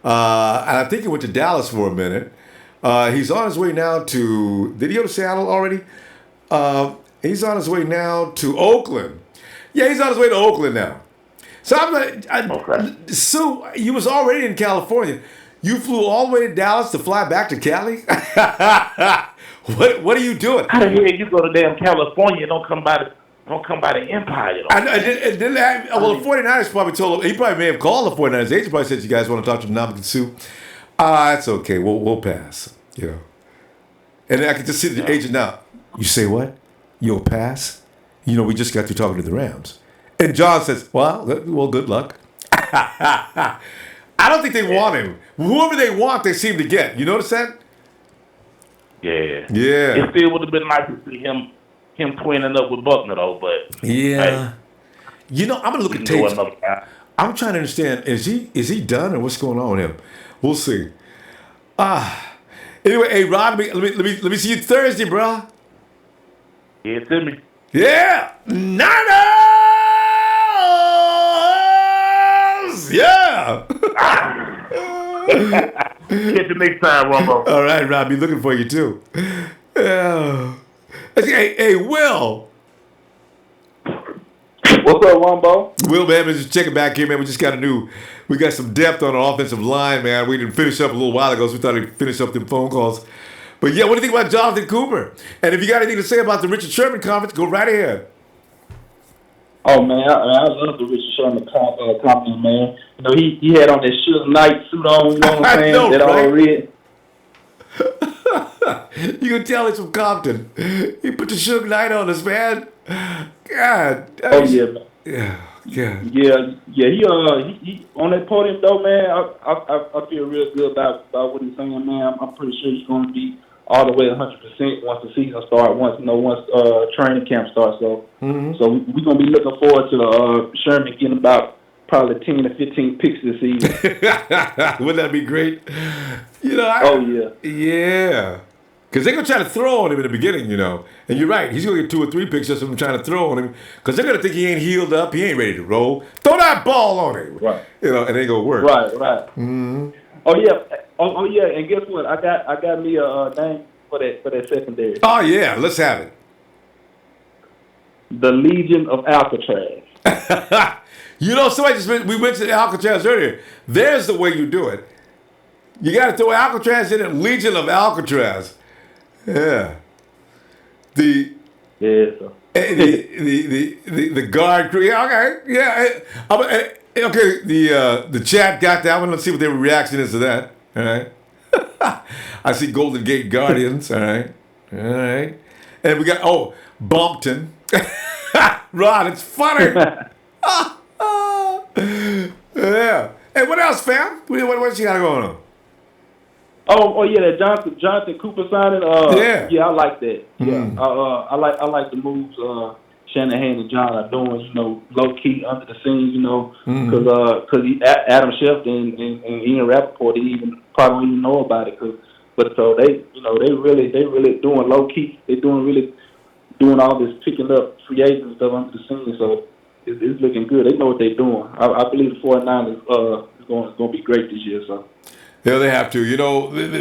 A: And I think he went to Dallas for a minute. He's on his way now to... Did he go to Seattle already? He's on his way now to Oakland. Yeah, he's on his way to Oakland now. So Sue, you was already in California. You flew all the way to Dallas to fly back to Cali? What are you doing?
G: How the hell you go to damn California and don't come by the Empire?
A: Well, the 49ers probably told him. He probably may have called the 49ers agent. Probably said, "You guys want to talk to Dominican Sue?" That's okay. We'll pass. And I can just see the agent now. You say what? You'll pass? We just got through talking to the Rams. And John says, well, good luck. I don't think they want him. Whoever they want, they seem to get. You notice that?
G: Yeah.
A: Yeah.
G: It still would have been nice to see him twinning up with Buckner, though, but...
A: Yeah. Hey, I'm going to look at tapes. I'm trying to understand, is he done or what's going on with him? We'll see. Anyway, hey, Rod, let me see you Thursday, bro.
G: Yeah, to me.
A: Yeah. Niners! Yeah.
G: Catch you next time, Ronbo.
A: All right, Rob. Be looking for you, too. Yeah. Hey, Will.
B: What's up, Ronbo?
A: Will, man, just checking back here, man. We just got we got some depth on our offensive line, man. We didn't finish up a little while ago, so we thought we'd finish up them phone calls. But yeah, what do you think about Jonathan Cooper? And if you got anything to say about the Richard Sherman conference, go right ahead.
H: Oh man, I love the Richard Sherman compliment, man. He had on that Suge Knight suit on, you know what I'm saying?
A: Know,
H: that
A: right?
H: all red.
A: You can tell it's from Compton. He put the Suge Knight on us, man. God.
H: Oh yeah, man.
A: Yeah.
H: He on that podium though, man. I feel real good about what he's saying, man. I'm pretty sure he's going to be all the way 100% once the season starts. Once training camp starts. So so we're gonna be looking forward to Sherman getting about probably 10 to 15 picks this season.
A: Wouldn't that be great? Yeah. Because they're going to try to throw on him in the beginning, And you're right. He's going to get 2 or 3 picks just from trying to throw on him. Because they're going to think he ain't healed up. He ain't ready to roll. Throw that ball on him.
H: Right.
A: And it ain't going to work.
H: Right.
A: Mm-hmm.
H: Oh, yeah. And guess what? I got me a name for that secondary.
A: Oh, yeah. Let's have it.
H: The Legion of Alcatraz.
A: You know, we mentioned Alcatraz earlier. There's the way you do it. You got to throw Alcatraz in it. Legion of Alcatraz. Yeah. The guard crew. Yeah, okay. Yeah. Okay. The chat got that one. Let's see what their reaction is to that. All right. I see Golden Gate Guardians. All right. All right. And we got Bumpton. Rod, it's funny. Yeah. Hey, what else, fam? What you got going on?
H: Oh yeah, that Jonathan Cooper signing. Yeah, I like that. Yeah, I like the moves. Shanahan and John are doing, low key under the scenes, because Adam Schefter and Ian Rappaport didn't even probably even know about it, but so they really doing low key. They doing all this picking up free agent stuff under the scenes. So it's looking good. They know what they're doing. I believe the 49ers is going to be great this year. So.
A: Yeah, they have to.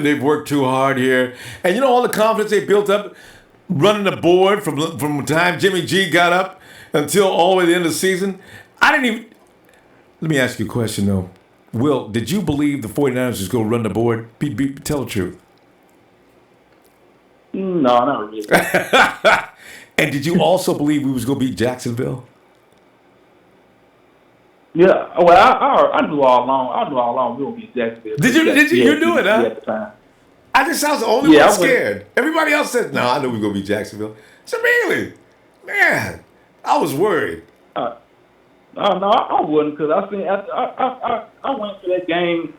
A: They've worked too hard here. And all the confidence they built up running the board from the time Jimmy G got up until all the way to the end of the season. Let me ask you a question, though. Will, did you believe the 49ers was going to run the board? Tell the truth.
H: No, not really.
A: And did you also believe we was going to beat Jacksonville?
H: Yeah, well, I knew all along we were going to beat Jacksonville.
A: Did you knew it, huh?
H: At the time.
A: I just was the only one scared. Everybody else said, no, I knew we were going to beat Jacksonville. So really, man, I was worried.
H: No, I wouldn't, because I went to that game.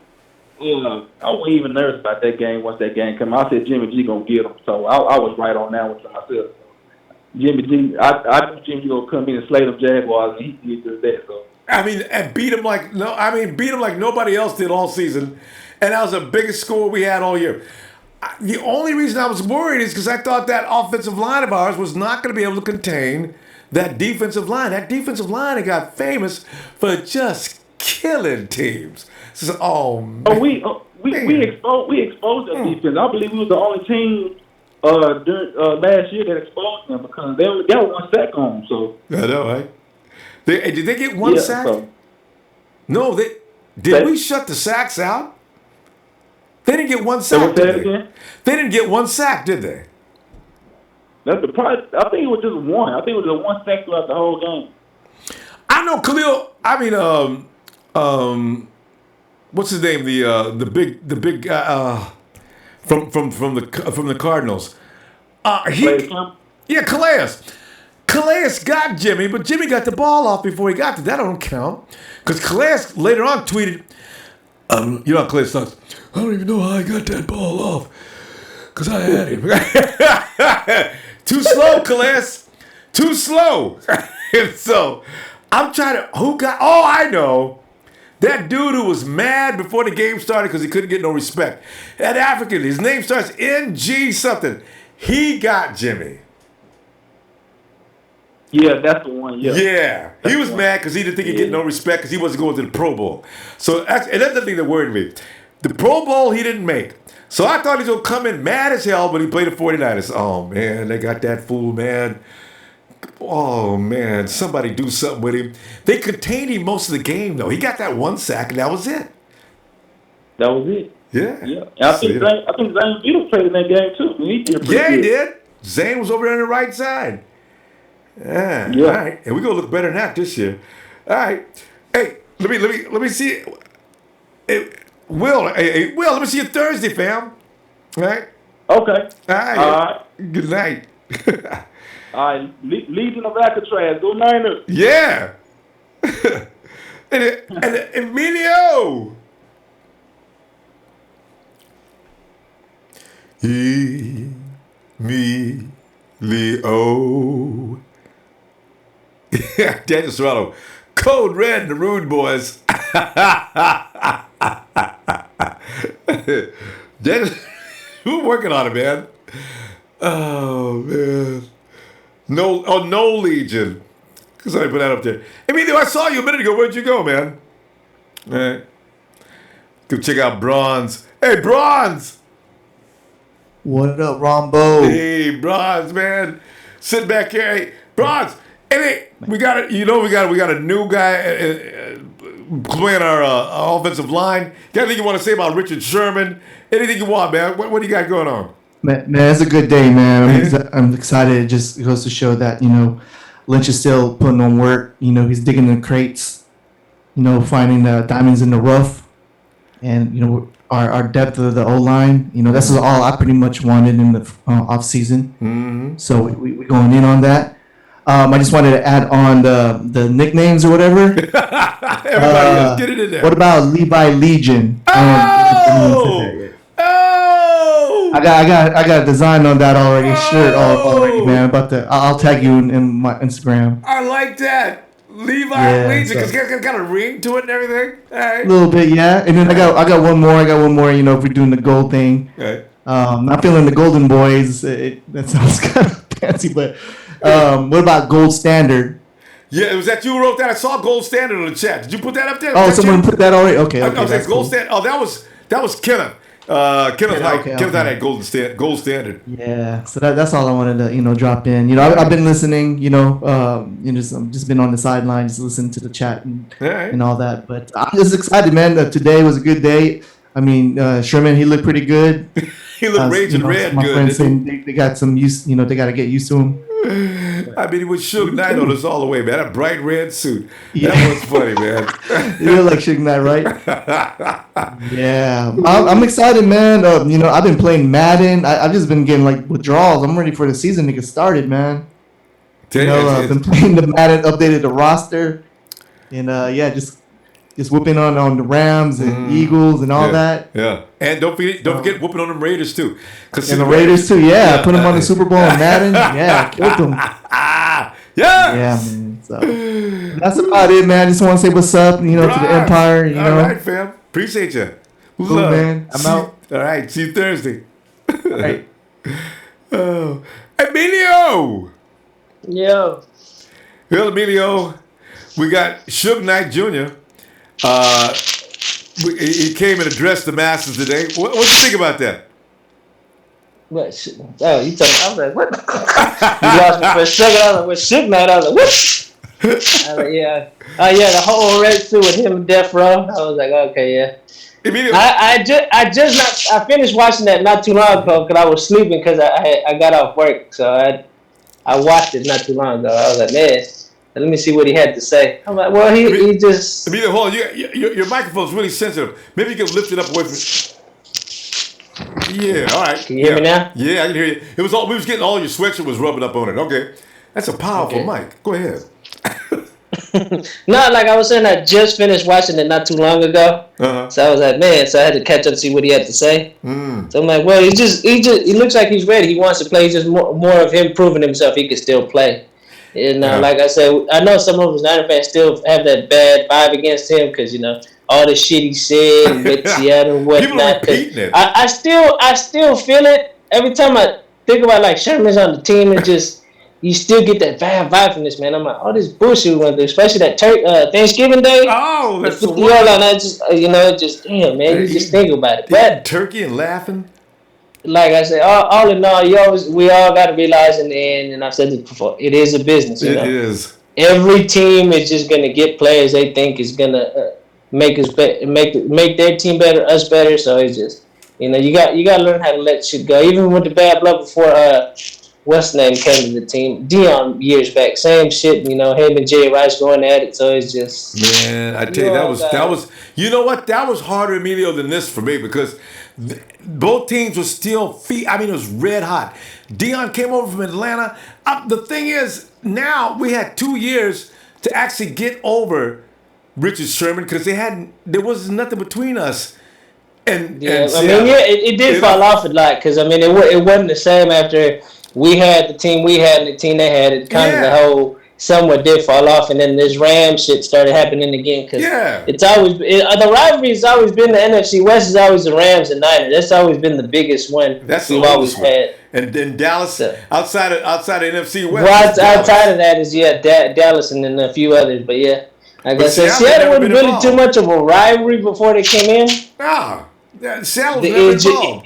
H: I wasn't even nervous about that game once that game came out. I said Jimmy G going to get him. So I was right on that one to myself. Jimmy G, I knew Jimmy going to come in and slay them Jaguars, and he did just that. So.
A: And beat him like nobody else did all season, and that was the biggest score we had all year. The only reason I was worried is because I thought that offensive line of ours was not going to be able to contain that defensive line. That defensive line had got famous for just killing teams. So, man.
H: We exposed that defense. I believe we was the only team during last year that exposed them because they only got one sack on them. So
A: I know, right? Did they get one sack? So. No, did we shut the sacks out? They didn't get one sack, did they? They didn't get one sack, did they?
H: That's the price. I think it was just one. I think it was just one sack throughout the whole game.
A: I know Khalil. What's his name? The big from the Cardinals. Calais. Calais got Jimmy, but Jimmy got the ball off before he got to that. Don't count. Because Calais later on tweeted, you know how Calais sucks. I don't even know how I got that ball off. Because I had him. Too slow, Calais. Too slow. And so, I'm trying to, I know. That dude who was mad before the game started because he couldn't get no respect. That African, his name starts NG something. He got Jimmy.
H: Yeah, that's the one. Yeah,
A: he was mad because he didn't think he'd get no respect because he wasn't going to the Pro Bowl. So that's the thing that worried me. The Pro Bowl he didn't make. So I thought he was going to come in mad as hell when he played the 49ers. Oh, man, they got that fool, man. Oh, man, somebody do something with him. They contained him most of the game, though. He got that one sack, and that was it.
H: That was it.
A: Yeah.
H: I think Zane Beetle played in that game, too. He
A: did. Zane was over there on the right side. Yeah. All right. And we're gonna look better than that this year. All right. Hey, let me see. Hey, Will, let me see you Thursday, fam. All right.
H: Okay.
A: All right. Good night.
H: All right. Legion of Alcatraz. Go Niners.
A: Yeah. and Emilio. Leo. Daniel Serrano. Code Red and the Rude Boys. Daniel, we're working on it, man. Oh, man. No Legion. Somebody put that up there. Emilio, I saw you a minute ago. Where'd you go, man? All right. Go check out Bronze. Hey, Bronze!
I: What up, Ronbo?
A: Hey, Bronze, man. Sit back here. Hey, Bronze, Hey, we got a new guy playing our offensive line. Got anything you want to say about Richard Sherman? Anything you want, man? What do you got going on?
I: Man, it's a good day, man. I'm excited. It just goes to show that, Lynch is still putting on work. He's digging the crates, finding diamonds in the rough. And, our depth of the O-line, this is all I pretty much wanted in the off season.
A: Mm-hmm.
I: So we're going in on that. I just wanted to add on the nicknames or whatever.
A: Everybody, get it in there.
I: What about Levi Legion? I got a design on that already. Shirt already, man. I'll tag you in my Instagram.
A: I like that. Levi Legion, because it's got a ring to it and everything.
I: A little bit, yeah. And then I got one more. If we're doing the gold thing.
A: Okay.
I: Not feeling the Golden Boys. That sounds kind of fancy, but what about Gold Standard?
A: Yeah, was that you who wrote that? I saw Gold Standard on the chat. Did you put that up there?
I: Oh, someone put that already? Okay.
A: I was like, Gold
I: cool.
A: Standard. Oh, that was Kenneth. Kenneth had Gold Standard.
I: Yeah, so that's all I wanted to drop in. I've been listening. I've just been on the sideline, just listening to the chat and all that. But I'm just excited, man. Today was a good day. I mean, Sherman, he looked pretty good.
A: He looked raging red
I: my
A: good.
I: Friends saying they got some use. They got to get used to him.
A: I mean, he was Suge Knight on us all the way, man. That bright red suit. Yeah. That was funny, man.
I: You look like Suge Knight, right? Yeah. I'm excited, man. I've been playing Madden. I've just been getting, withdrawals. I'm ready for the season to get started, man. I've been playing the Madden, updated the roster. And, just whooping on the Rams and Eagles and all that.
A: Yeah. And don't forget whooping on them Raiders, too.
I: And the Raiders, too, yeah. Put them on the Super Bowl in Madden. Yeah, killed them.
A: Yeah.
I: Yeah, man. So that's about it, man. I just want to say what's up, to the Empire,
A: All right, fam. Appreciate you.
I: Cool, man. I'm out.
A: All right. See you Thursday.
I: All right.
A: Oh. Emilio.
J: Yo.
A: Well, Emilio, we got Suge Knight Jr. He came and addressed the masses today. What do you think about that?
J: What? Oh, you talking? I was like, what? You lost me for a second. I was like, what? Suge Knight? I was like, what? I was like, yeah. Oh, yeah, the whole Red Suit with him and Death Row. I was like, okay, yeah. I finished watching that not too long ago because I was sleeping because I got off work. So I watched it not too long ago. I was like, man, let me see what he had to say. I'm like, well, he just...
A: Emilio, hold on. Your microphone's really sensitive. Maybe you can lift it up away from... Yeah, all right.
J: Can you hear me now?
A: Yeah, I can hear you. We was getting all your sweatshirt was rubbing up on it. Okay. That's a powerful mic. Go ahead.
J: No, like I was saying, I just finished watching it not too long ago.
A: Uh-huh.
J: So I was like, man, so I had to catch up to see what he had to say. So I'm like, well, he looks like he's ready. He wants to play. Just more of him proving himself he can still play. And like I said, I know some of us Niner fans still have that bad vibe against him because, all the shit he said with Seattle and whatnot.
A: People are repeating it.
J: I still feel it. Every time I think about, Sherman's on the team, and just, you still get that bad vibe from this, man. I'm like, all this bullshit we went through, especially that Thanksgiving Day.
A: Oh, that's the
J: one. I just, damn, man, you just think about it. But
A: turkey and laughing.
J: Like I said, all in all, we all got to realize in the end, and I've said this before, it is a business.
A: It is.
J: Every team is just going to get players they think is going to make their team better, us better. So it's just, you got to learn how to let shit go. Even with the bad blood before, what's his name came to the team, Dion years back, same shit. Him and Jerry Rice going at it. So it's just,
A: man, I tell you, that was. You know what? That was harder, Emilio, than this for me because. Both teams were still it was red hot. Dion came over from Atlanta. The thing is, now we had 2 years to actually get over Richard Sherman because there was nothing between us. And
J: it did fall off a lot because it wasn't the same after we had the team we had and the team they had. It kind of the whole somewhat did fall off, and then this Rams shit started happening again. Cause it's always the rivalry has always been the NFC West is always the Rams and Niners. That's always been the biggest one we've always had.
A: And then Dallas outside of NFC West.
J: Well, outside of that is Dallas and then a few others, but yeah, like I said, Seattle wasn't really too much of a rivalry before they came in.
A: Yeah, Seattle was never involved.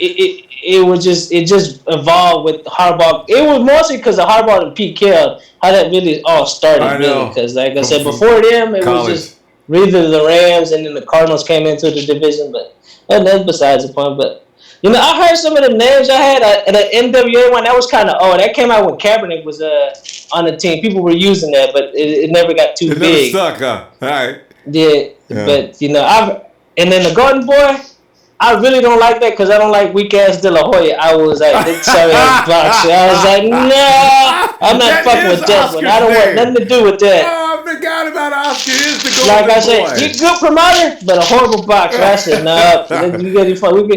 J: it just evolved with Harbaugh. It was mostly because of Harbaugh and Pete Carroll, how that really all started.
A: I know.
J: Really, because like I said before them, it was just really the Rams, and then the Cardinals came into the division. But that's besides the point. But I heard some of the names I had the NWA one. That was kind of old. That came out when Kaepernick was on the team. People were using that, but it never got too big.
A: It never stuck, huh? All right.
J: Yeah. But and then the Golden Boy. I really don't like that because I don't like weak ass De La Hoya. I was like, sorry, I was boxing. I was like, no, I'm not fucking with that one. I don't want nothing to do with that.
A: Oh, I forgot about Oscar. Is the Golden
J: Like I
A: Boy.
J: said, he's a good promoter, but a horrible boxer. I said, no, we gotta find a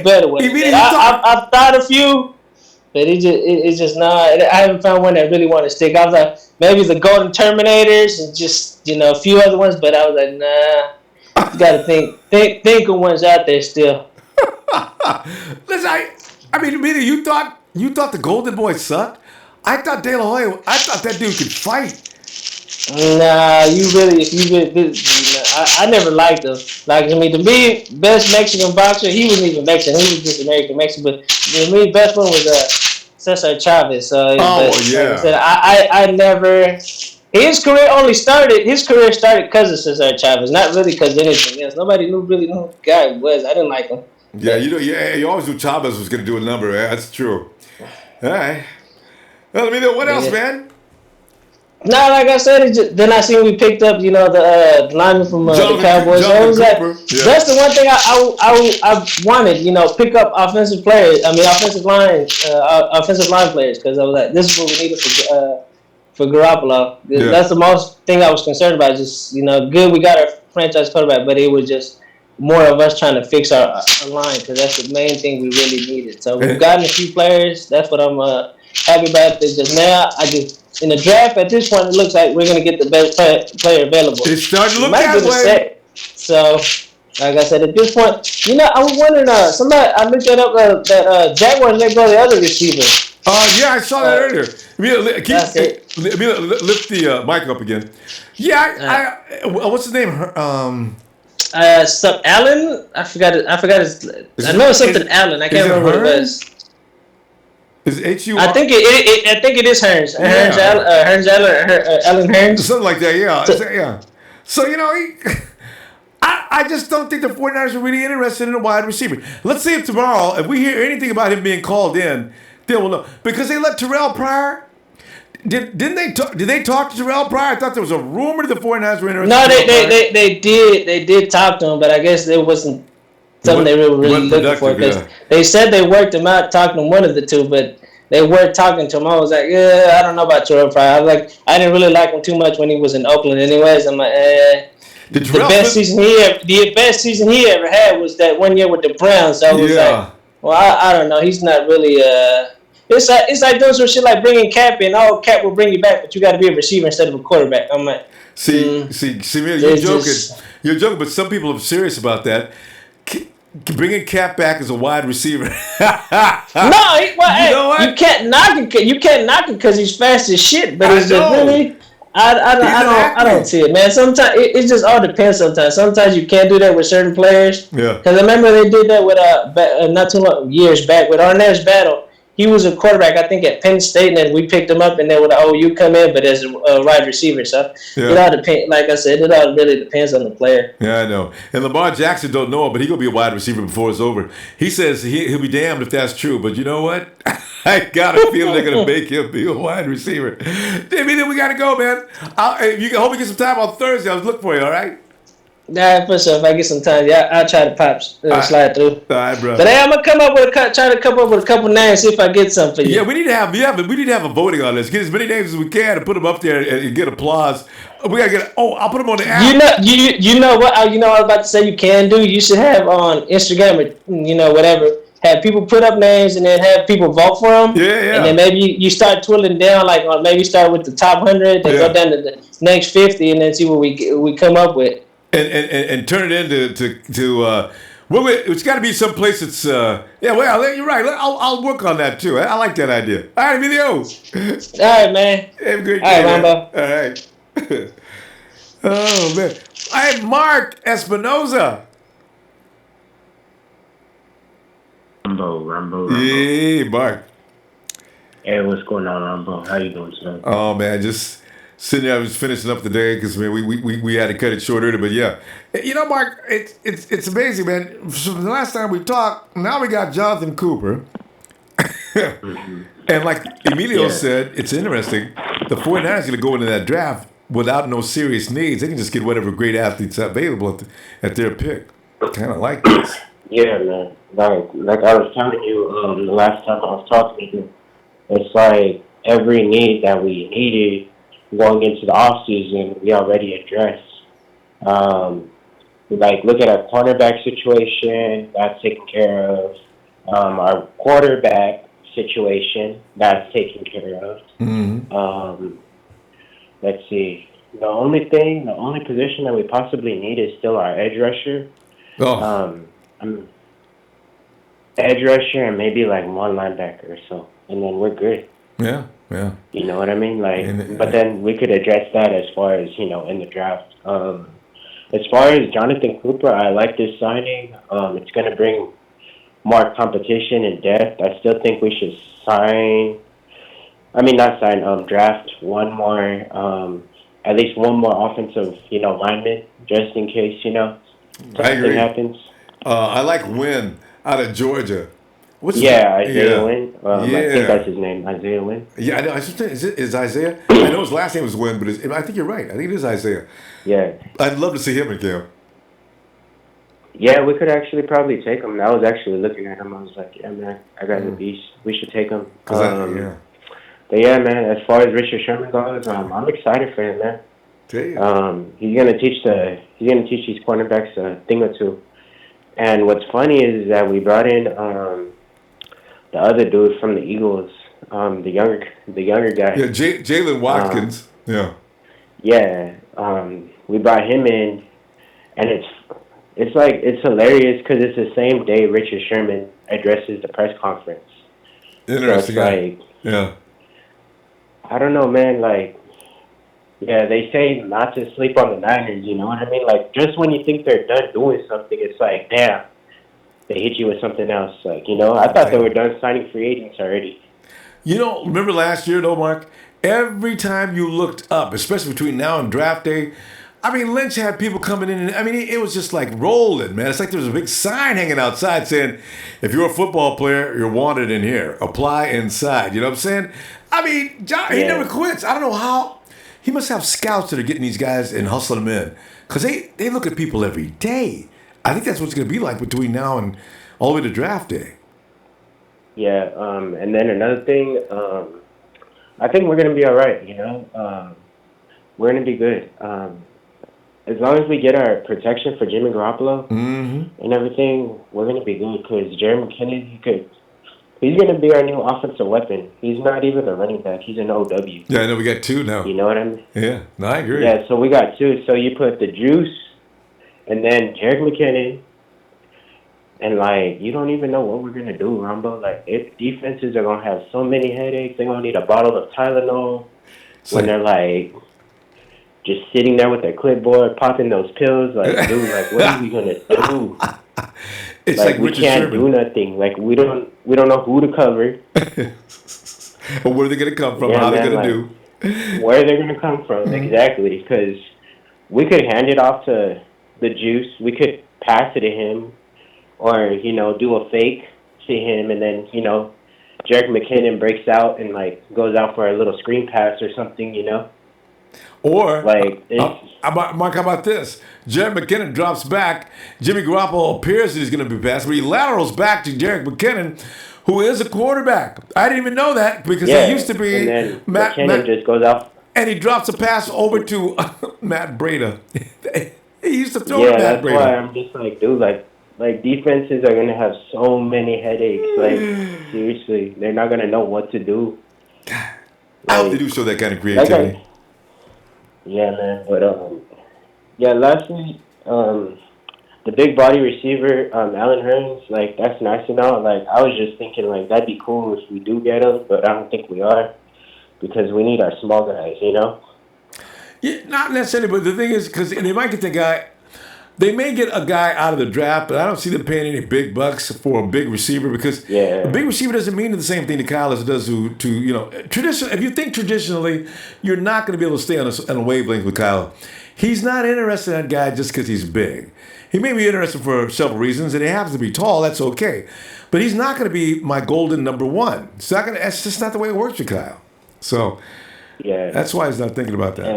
J: better way. I've thought a few, but it's just not. I haven't found one that really want to stick. I was like, maybe the Golden Terminators and just a few other ones, but I was like, nah. You gotta think of ones out there still.
A: Listen, I mean, you thought the Golden Boy sucked? I thought De La Hoya. I thought that dude could fight.
J: Nah, I never liked him. Like to me, best Mexican boxer. He wasn't even Mexican. He was just American Mexican. But to me, best one was Cesar Chavez. So
A: yeah.
J: Like I said, I never. His career started because of Cesar Chavez, not really because of anything else. Nobody really knew who the guy was. I didn't like him.
A: Yeah, you always knew Chavez was going to do a number. That's true. All right. Well, let me know what else, man.
J: No, like I said, then I seen we picked up, the lineman from the Cowboys. So it was like, that's the one thing I wanted, pick up offensive players. I mean, offensive line players, because I was like, this is what we needed for Garoppolo. Yeah. That's the most thing I was concerned about. Just good, we got our franchise quarterback, but it was just more of us trying to fix our line, because that's the main thing we really needed. So we've gotten a few players. That's what I'm happy about. Just now, in the draft at this point, it looks like we're gonna get the best player available.
A: It's starting to look that way.
J: So, like I said, at this point, I was wondering. I looked that up. That Jaguars let go the other receiver.
A: Yeah, I saw that earlier. Lift the mic up again. Yeah, what's his name?
J: Some Allen. I forgot his. I know it's something Allen. I can't remember what it was.
A: Is it H-U?
J: I think it is Hearns. Allen Hearns.
A: Something like that. Yeah. So I just don't think the 49ers are really interested in a wide receiver. Let's see if tomorrow, if we hear anything about him being called in, then we'll know. Because they let Terrell Pryor. Did they talk to Terrell Pryor? I thought there was a rumor the 49ers were interested.
J: No, they did talk to him, but I guess it wasn't something they were really looking for. Because they said they worked him out, talking to one of the two, but they weren't talking to him. I was like, I don't know about Terrell Pryor. I was like, I didn't really like him too much when he was in Oakland anyways. I'm like, the best season he ever had was that one year with the Browns. So I was like, well, I don't know. He's not really It's like doing some shit like bringing Cap in. Oh, Cap will bring you back, but you got to be a receiver instead of a quarterback. I'm like,
A: see, you're joking. You're joking, but some people are serious about that. Bringing Cap back as a wide receiver.
J: You can't knock it. You can't knock it because he's fast as shit. But it's just really, I don't see it, man. Sometimes it just all depends. Sometimes you can't do that with certain players. Yeah. Because I remember they did that with not too long years back with Arnett's Battle. He was a quarterback, I think, at Penn State, and then we picked him up, and then with you come in, but as a wide receiver. So it all depends. Like I said, it all really depends on the player.
A: Yeah, I know. And Lamar Jackson don't know it, but he's going to be a wide receiver before it's over. He says he'll be damned if that's true, but you know what? I got a feeling they're going to make him be a wide receiver. Then we got to go, man. Hope you get some time on Thursday. I was looking for you, all right?
J: Nah, for sure. If I get some time, I'll try to slide through.
A: All right, bro.
J: But hey, I'm gonna try to come up with a couple names, see if I get some for you.
A: Yeah, we need to have a voting on this. Get as many names as we can and put them up there and get applause. We gotta get. I'll put them on the app.
J: You know what? I was about to say you can do. You should have on Instagram or whatever. Have people put up names and then have people vote for them.
A: Yeah.
J: And then maybe you start twirling down, or maybe start with the top 100, then go down to the next 50, and then see what we come up with.
A: And turn it into it's got to be someplace that's you're right. I'll work on that too. I like that idea. All right, video.
J: All right, man.
A: Have a great
J: day.
A: All right,
J: Ronbo.
A: All right. Oh man. All right, Mark Espinoza.
K: Ronbo.
A: Yeah, Mark.
K: Hey, what's going on, Ronbo? How you doing today?
A: Oh man, just sitting there. I was finishing up the day because man, we had to cut it short earlier. But yeah, you know, Mark, it's amazing, man. From the last time we talked, now we got Jonathan Cooper, and like Emilio said, it's interesting. The 49ers are going to go into that draft without no serious needs. They can just get whatever great athletes available at their pick. Kind of like this.
K: Yeah, man. Like I was telling you the last time I was talking to you, it's like every need that we needed going into the off season, we already addressed. Like look at our cornerback situation, that's taken care of. Our quarterback situation, that's taken care of.
A: Mm-hmm.
K: Let's see. The only position that we possibly need is still our edge rusher. Edge rusher and maybe like one linebacker or so, and then we're good.
A: Yeah.
K: You know what I mean? But then we could address that as far as in the draft. As far as Jonathan Cooper, I like this signing. It's going to bring more competition and depth. I still think we should draft one more, at least one more offensive, lineman, just in case, something happens.
A: I like Wynn out of Georgia.
K: Isaiah Wynn. I think that's his name, Isaiah Wynn.
A: Yeah, I know. Is Isaiah? I know his last name was Wynn, but I think you're right. I think it is Isaiah.
K: Yeah.
A: I'd love to see him in camp.
K: Yeah, we could actually probably take him. I was actually looking at him. I was like, yeah, man, I got the beast. We should take him. But yeah, man, as far as Richard Sherman goes, I'm excited for him, man. He's gonna teach these cornerbacks a thing or two. And what's funny is that we brought in the other dude from the Eagles, the younger guy.
A: Yeah, Jalen Watkins.
K: Yeah, we brought him in, and it's hilarious because it's the same day Richard Sherman addresses the press conference.
A: Interesting.
K: So it's
A: yeah.
K: I don't know, man. They say not to sleep on the Niners. You know what I mean? Like, just when you think they're done doing something, it's like, damn, they hit you with something else. I thought they were done signing free agents already.
A: Remember last year, though, Mark? Every time you looked up, especially between now and draft day, Lynch had people coming in. And, it was just like rolling, man. It's like there was a big sign hanging outside saying, if you're a football player, you're wanted in here. Apply inside. You know what I'm saying? John, he never quits. I don't know how. He must have scouts that are getting these guys and hustling them in. Because they look at people every day. I think that's what it's going to be like between now and all the way to draft day.
K: Yeah, and then another thing, I think we're going to be all right, we're going to be good. As long as we get our protection for Jimmy Garoppolo and everything, we're going to be good because Jerry McKinnon, he's going to be our new offensive weapon. He's not even a running back. He's an OW.
A: Yeah, I know. We got two now.
K: You know what I mean?
A: Yeah, no, I agree.
K: Yeah, so we got two. So you put the Juice and then Jerick McKinnon, and, you don't even know what we're going to do, Ronbo. If defenses are going to have so many headaches, they're going to need a bottle of Tylenol when they're, just sitting there with their clipboard, popping those pills. Dude, what are we going to do?
A: It's like
K: we
A: Richard
K: can't
A: Sherman.
K: do nothing. We don't know who to cover.
A: Or where they're gonna come from, how they're gonna do.
K: Where they're gonna come from, exactly. Because we could hand it off to the Juice. We could pass it to him, or do a fake to him, and then Jerick McKinnon breaks out and goes out for a little screen pass or something.
A: Or, Mark, how about this? Jerick McKinnon drops back. Jimmy Garoppolo appears that he's going to be passed, but he laterals back to Jerick McKinnon, who is a quarterback. I didn't even know that because he used to be.
K: And then McKinnon just goes out.
A: And he drops a pass over to Matt Breida. He used to throw to Matt
K: that's
A: Breida.
K: Why I'm just dude, defenses are going to have so many headaches. Seriously, they're not going to know what to do.
A: I hope they do show that kind of creativity.
K: Yeah, man. But lastly, the big body receiver, Allen Hurns, that's nice and all. I was just thinking, that'd be cool if we do get him, but I don't think we are because we need our small guys,
A: Yeah, not necessarily, but the thing is, because they might get the guy they may get a guy out of the draft, but I don't see them paying any big bucks for a big receiver because a big receiver doesn't mean the same thing to Kyle as it does to traditional. If you think traditionally, you're not going to be able to stay on a wavelength with Kyle. He's not interested in that guy just because he's big. He may be interested for several reasons, and he happens to be tall. That's okay, but he's not going to be my golden number one. It's not going to. That's just not the way it works with Kyle. So that's why he's not thinking about that.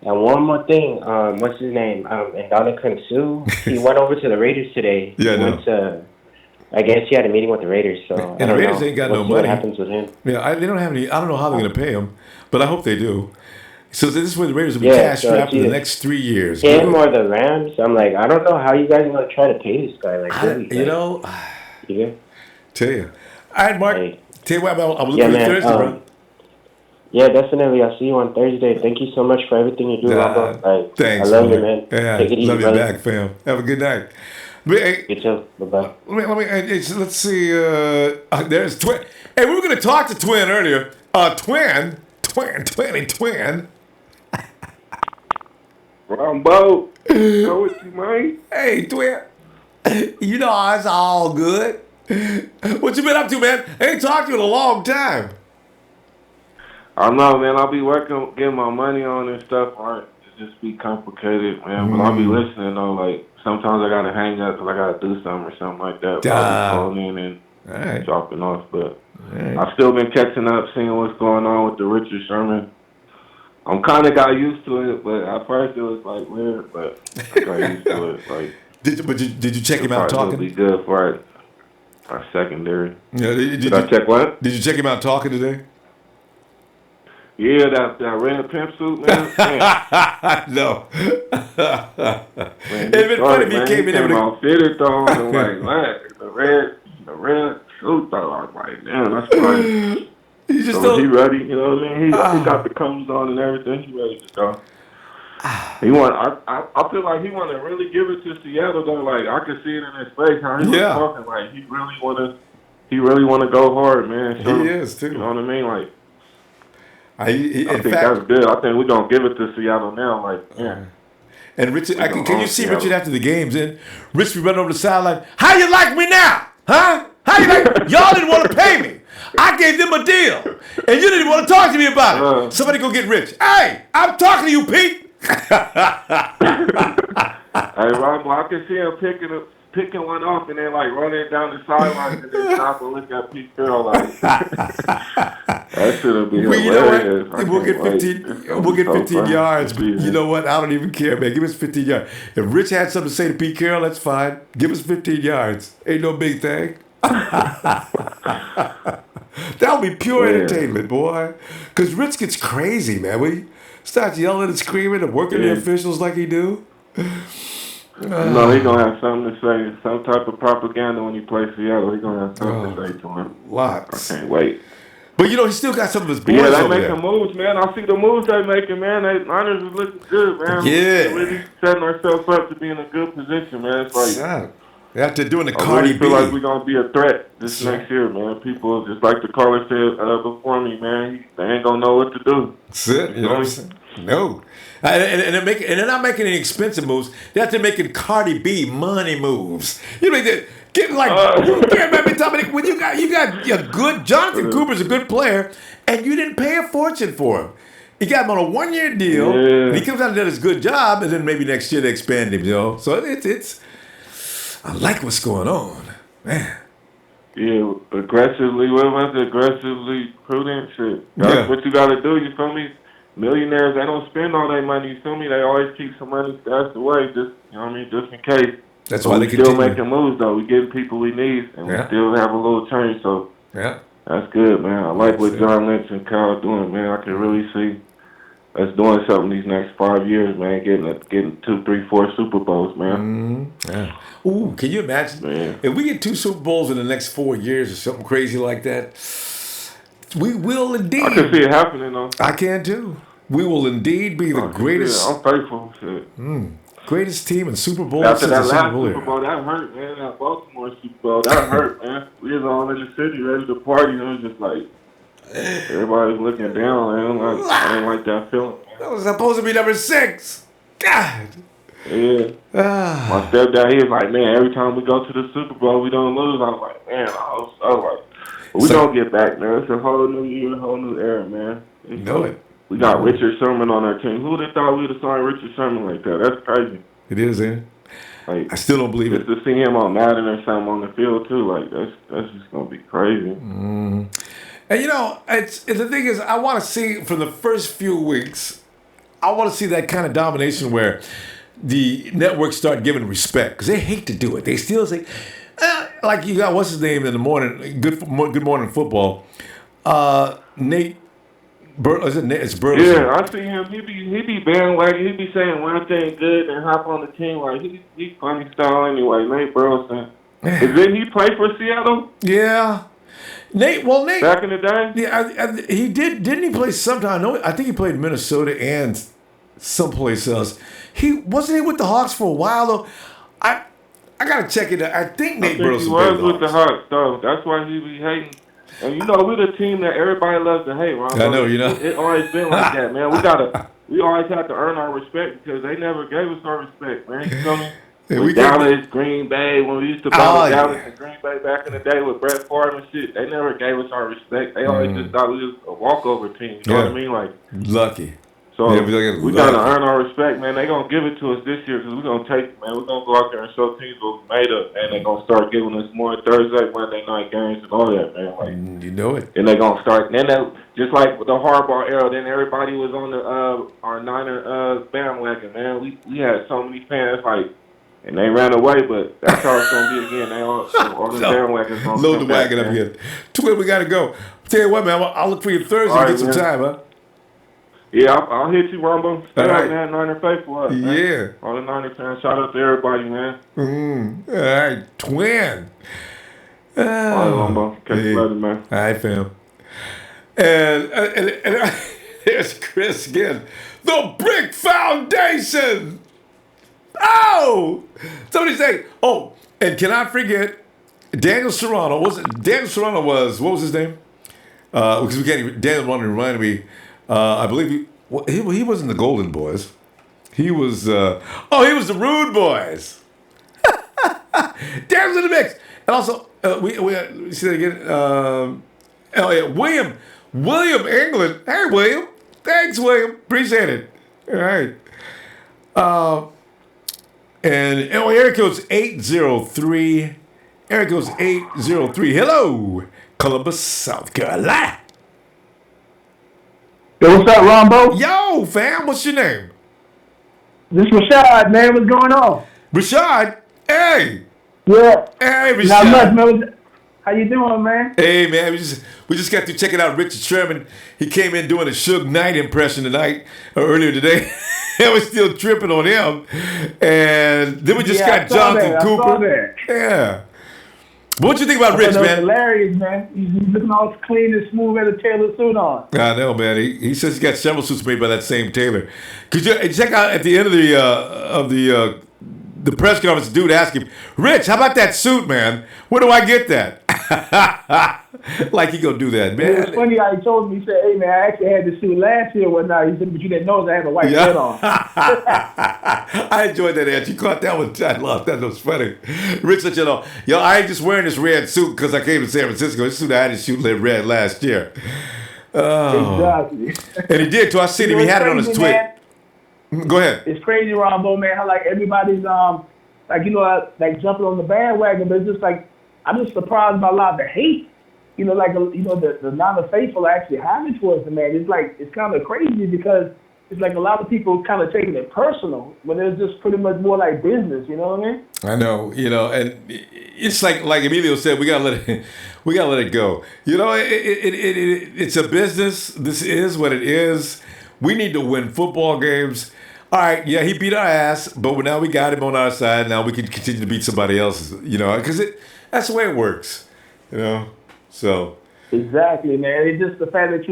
K: And one more thing, what's his name? Ndamukong Suh. He went over to the Raiders today. I guess he had a meeting with the Raiders. So
A: and the Raiders ain't got no money.
K: What happens with him?
A: Yeah, they don't have any. I don't know how they're going to pay him, but I hope they do. So this is where the Raiders will be cash strapped for the next 3 years.
K: Him or the Rams? I'm like, I don't know how you guys are going to try to pay this guy.
A: Tell you. All right, Mark. Tell you what, I'm looking for Thursday, bro.
K: Yeah, definitely. I'll see you on Thursday. Thank you so much for everything you do, Ronbo.
A: Thanks.
K: I love you, man.
A: Yeah,
K: take it easy,
A: love you
K: brother.
A: back, fam. Have a good night. You
K: too. Bye-bye.
A: Let's see. There's Twin. Hey, we were going to talk to Twin earlier. Twin.
L: Ronbo, know what you mean?
A: Hey, Twin. You know it's all good. What you been up to, man? I ain't talked to you in a long time.
L: I know, man. I'll be working, getting my money on and stuff. Right? It just be complicated, man. But I'll be listening, though. Like, sometimes I got to hang up because I got to do something or something like that. I'll be calling in and dropping off. But I've still been catching up, seeing what's going on with the Richard Sherman. I'm kind of got used to it, but at first it was, like, weird. But I got used to it. Like,
A: did you check him out talking?
L: It'll be good for our secondary.
A: Yeah,
L: did I check what?
A: Did you check him out talking today?
L: Yeah, that red pimp suit, man.
A: No. It'd been funny if he came in there with
L: all fitted though, and like, man, the red suit though. I was like, damn, that's funny. So he ready? You know what I mean? He got the combs on and everything. He ready to go. He want. I feel like he want to really give it to Seattle though. Like I could see it in his face how he was talking. Like he really want to go hard, man. So,
A: he is too.
L: You know what I mean? Like. I think
A: fact,
L: that's good. I think we're going to give it to Seattle now. Like, yeah.
A: And Richard, can you see Seattle. Richard after the games? And Rich be running over the sideline. How you like me now? Huh? How you like Y'all didn't want to pay me. I gave them a deal. And you didn't want to talk to me about it. Somebody go get Rich. Hey, I'm talking to you, Pete.
L: Hey, Ronbo, I can see him picking one off and then like running down the sideline and then stop and look at Pete Carroll like that should be hilarious.
A: We'll get 15. We'll get 15 yards. But you know what? I don't even care, man. Give us 15 yards. If Rich had something to say to Pete Carroll, that's fine. Give us 15 yards. Ain't no big thing. That would be pure entertainment, boy. Because Rich gets crazy, man. When he starts yelling and screaming and working the officials like he do.
L: No, he's going to have something to say. Some type of propaganda when he plays Seattle. He's going to have something to say to him.
A: Lots.
L: I can't wait.
A: But, he still got some of his boys
L: over
A: there.
L: They making moves, man. I see the moves they making, man. Niners is looking good, man.
A: Yeah.
L: We're really setting ourselves up to be in a good position, man. It's like...
A: After doing the Cardi B.
L: I feel like we're going to be a threat this next year, man. People, just like the caller said before me, man, they ain't going to know what to do.
A: That's it. You know what I'm saying? No. And they're not making any expensive moves. They're actually making Cardi B money moves. You know, they're getting like, when you got a good, Jonathan Cooper's a good player, and you didn't pay a fortune for him. You got him on a 1-year deal, and he comes out and does his good job, and then maybe next year they expand him, So it's I like what's going on, man.
L: Yeah, aggressively prudent shit. That's what you got to do, you feel me? Millionaires, they don't spend all their money, you feel me? They always keep some money stashed away, just, you know what I mean, just in case.
A: That's why they continue.
L: Still making moves, though. We getting people we need, and we still have a little change, so that's good, man. I like what John Lynch and Kyle doing, man. I can really see us doing something these next 5 years, man, getting 2, 3, 4 Super Bowls, man.
A: Yeah. Ooh, can you imagine? If we get 2 Super Bowls in the next 4 years or something crazy like that, we will indeed.
L: I can see it happening, though.
A: I can, too. We will indeed be the greatest.
L: I'm faithful. Shit.
A: Greatest team in Super Bowl
L: after that
A: since
L: last
A: Super
L: Super Bowl. That hurt, man. That Baltimore Super Bowl, that hurt, man. We was all in the city ready to party, and it was just like, everybody was looking down, man. I didn't like that feeling.
A: That was supposed to be number 6. God.
L: Yeah. My stepdad, he was like, man, every time we go to the Super Bowl, we don't lose. I was like, man, I was like, we don't get back, man. It's a whole new year, a whole new era, man.
A: You know it.
L: We got Richard Sherman on our team. Who would have thought we'd have signed Richard Sherman like that? That's crazy.
A: It is, eh?
L: Like,
A: I still don't believe it.
L: Just to see him on Madden or something on the field too, like that's just gonna be crazy.
A: And it's the thing is, I want to see from the first few weeks, I want to see that kind of domination where the networks start giving respect because they hate to do it. They still say, like you got what's his name in the morning, Good Morning Football, Nate. It's Burleson.
L: Yeah, I see him. He be bandwagon. He be saying one thing good and hop on the team. Like he's funny style anyway. Nate Burleson. Didn't he play for Seattle?
A: Yeah, Nate. Well, Nate
L: back in the day.
A: Yeah, he did. Didn't he play sometime? I think he played Minnesota and someplace else. He wasn't he with the Hawks for a while though. I gotta check it out. I think Nate Burleson
L: he was with the Hawks though. That's why he be hating. And we're the team that everybody loves to hate, Ron.
A: I know,
L: It always been like that, man. We always have to earn our respect because they never gave us our respect, man. You feel me? With Dallas, Green Bay, when we used to battle Dallas and Green Bay back in the day with Brett Favre and shit, they never gave us our respect. They always just thought we was a walkover team. You know what I mean? Like
A: lucky.
L: So we gotta earn our respect, man. They gonna give it to us this year because we're gonna take it, man. We're gonna go out there and show teams what we made up, and they're gonna start giving us more Thursday, Monday night games and all that, man. Like,
A: you know it.
L: And they're gonna start. Then just like the Harbaugh era, then everybody was on the our Niner bandwagon, man. We had so many fans, like, and they ran away, but that's how it's gonna be again. They all the bandwagons gonna
A: load the wagon up here. Twin, we gotta go. Tell you what, man. I'll look for you Thursday to get some time, huh?
L: Yeah, I'll hit you, Ronbo. Stay
A: all
L: out,
A: right,
L: man. Niner faithful.
A: Yeah.
L: All the Niner fans. Shout out to everybody, man.
A: All right, twin.
L: All right, Ronbo. Catch you later, man.
A: All right, fam. And there's Chris again. The Brick Foundation. Oh! Somebody say, and can I forget Daniel Serrano? Daniel Serrano was, what was his name? Because Daniel wanted to remind me. I believe he wasn't the Golden Boys. He was he was the Rude Boys. Dan's in the mix. And also we see that again. William England. Hey William. Thanks, William. Appreciate it. All right. And area code's 803. Area code's 803. Hello, Columbus, South Carolina.
C: Yo, what's up, Ronbo?
A: Yo, fam, what's your name?
C: This is Rashad, man. What's going on?
A: Rashad? Hey.
C: Yeah.
A: Hey, Rashad.
C: Not much, man. How you doing, man?
A: Hey, man. We just got through checking out Richard Sherman. He came in doing a Suge Knight impression earlier today. And we're still tripping on him. And then we just got Jonathan Cooper. Yeah. What'd you think about Rich, man?
C: Hilarious, man. He's looking all clean and smooth with a Taylor suit on.
A: I know, man. He says he got several suits made by that same tailor. Could you check out at the end of the press conference? The dude asked him, "Rich, how about that suit, man? Where do I get that?" Like he gonna do that, man.
C: It was funny how he told me. He said, "Hey, man, I actually had this suit last year, whatnot." He said, "But you didn't know I had a white shirt on."
A: I enjoyed that answer. You caught that one. I loved that. That was funny. Rich said, yo, I ain't just wearing this red suit because I came to San Francisco. This suit I had to shoot red last year. Oh.
C: Exactly.
A: And he did, too. I seen him. He had it on his tweet. Go ahead.
C: It's crazy, Ronbo, man, how, like, everybody's, like, jumping on the bandwagon, but it's just, like, I'm just surprised by a lot of the hate. The non-faithful actually have it towards the man. It's like, it's kind of crazy because it's like a lot of people kind of taking it personal when it's just pretty much more like business, you know what I mean?
A: I know, and it's like Emilio said, we gotta let it go. It's a business. This is what it is. We need to win football games. All right, yeah, he beat our ass, but now we got him on our side. Now we can continue to beat somebody else's, because that's the way it works, So
C: exactly, man. It's just the fact that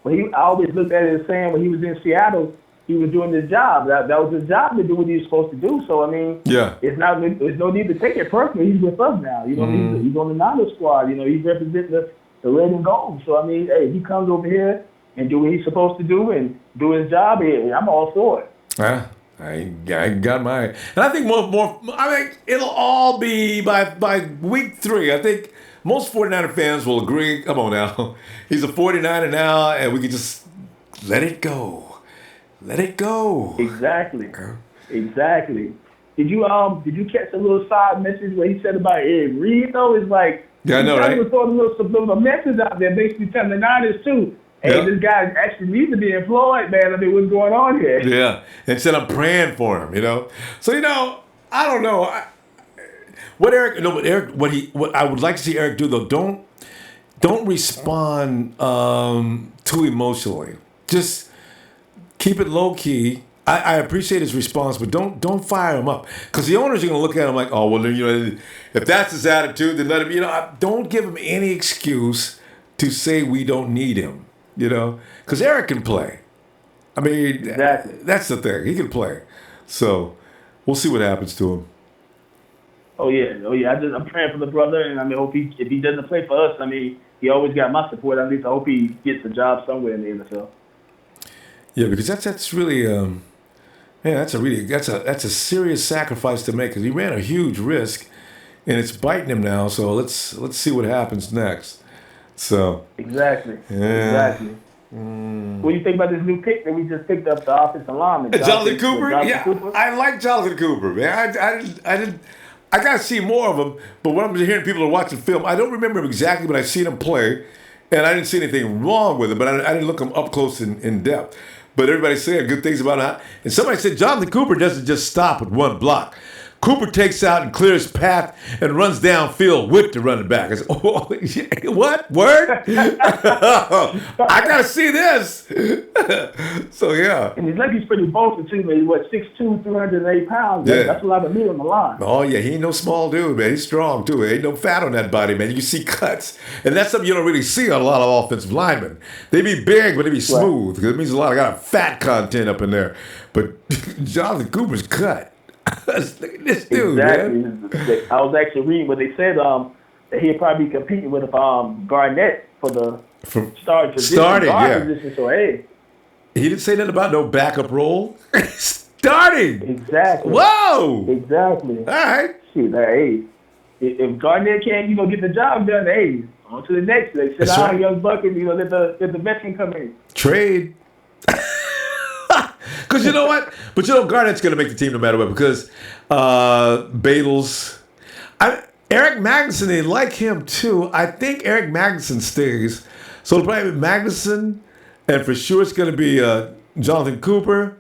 C: I always looked at it as saying when he was in Seattle, he was doing his job. That was his job to do what he was supposed to do. So I mean,
A: yeah,
C: there's no need to take it personally. He's with us now. He's on the Niner squad. He's representing the red and gold. So I mean, hey, he comes over here and do what he's supposed to do and do his job. I'm all for it.
A: Yeah, I got my, and I think more. I think it'll all be by week 3. I think most 49er fans will agree. Come on now, he's a 49er now, and we can just let it go. Let it go.
M: Exactly. Exactly. Did you catch a little side message where he said about Ed Reed though? It's like
A: I know, right?
M: He was throwing a little message out there, basically telling the Niners too. Hey, this guy actually needs to be employed, man. I mean, what's going on here?
A: Yeah, and said I'm praying for him. So I don't know. What I would like to see Eric do though. Don't respond too emotionally. Just keep it low key. I appreciate his response, but don't fire him up, because the owners are going to look at him like, oh well, if that's his attitude, then let him. Don't give him any excuse to say we don't need him. Because Eric can play. I mean, exactly. That's the thing. He can play. So we'll see what happens to him.
M: Oh yeah. I'm praying for the brother, and I mean, if he doesn't play for us, I mean, he always got my support. At least I hope he gets a job somewhere in the NFL.
A: Yeah, because that's really, that's a serious sacrifice to make, because he ran a huge risk, and it's biting him now. So let's see what happens next. So
M: exactly. What do you think about this new pick that we just picked up, the offensive lineman?
A: Jonathan Cooper? I like Jonathan Cooper, man. I got to see more of him, but when I'm hearing people are watching film, I don't remember him exactly, but I've seen him play, and I didn't see anything wrong with him, but I didn't look him up close in depth. But everybody's saying good things about him. And somebody said Jonathan Cooper doesn't just stop at one block. Cooper takes out and clears path and runs downfield with the running back. I said, what? Word? I got to see this. So, yeah.
M: And he's pretty bulky, too, man. He's, 6'2", 308 pounds. Yeah. That's a lot of meat on the line.
A: Oh, yeah. He ain't no small dude, man. He's strong, too. Ain't no fat on that body, man. You see cuts. And that's something you don't really see on a lot of offensive linemen. They be big, but they be smooth. Because it means a lot of fat content up in there. But Jonathan Cooper's cut. Look at this dude, man.
M: I was actually reading what they said that he'll probably be competing with Garnett for the starting position. So, hey.
A: He didn't say nothing about no backup role. Starting.
M: Exactly.
A: Whoa.
M: Exactly.
A: All right.
M: Shoot, hey, if Garnett can't, get the job done, hey, on to the next. They sit down, young buck, and let the veteran come in.
A: Trade. Because you know what? But Garnett's going to make the team no matter what, because Badles. Eric Magnuson, they like him too. I think Eric Magnuson stays. So it'll probably be Magnuson, and for sure it's going to be Jonathan Cooper.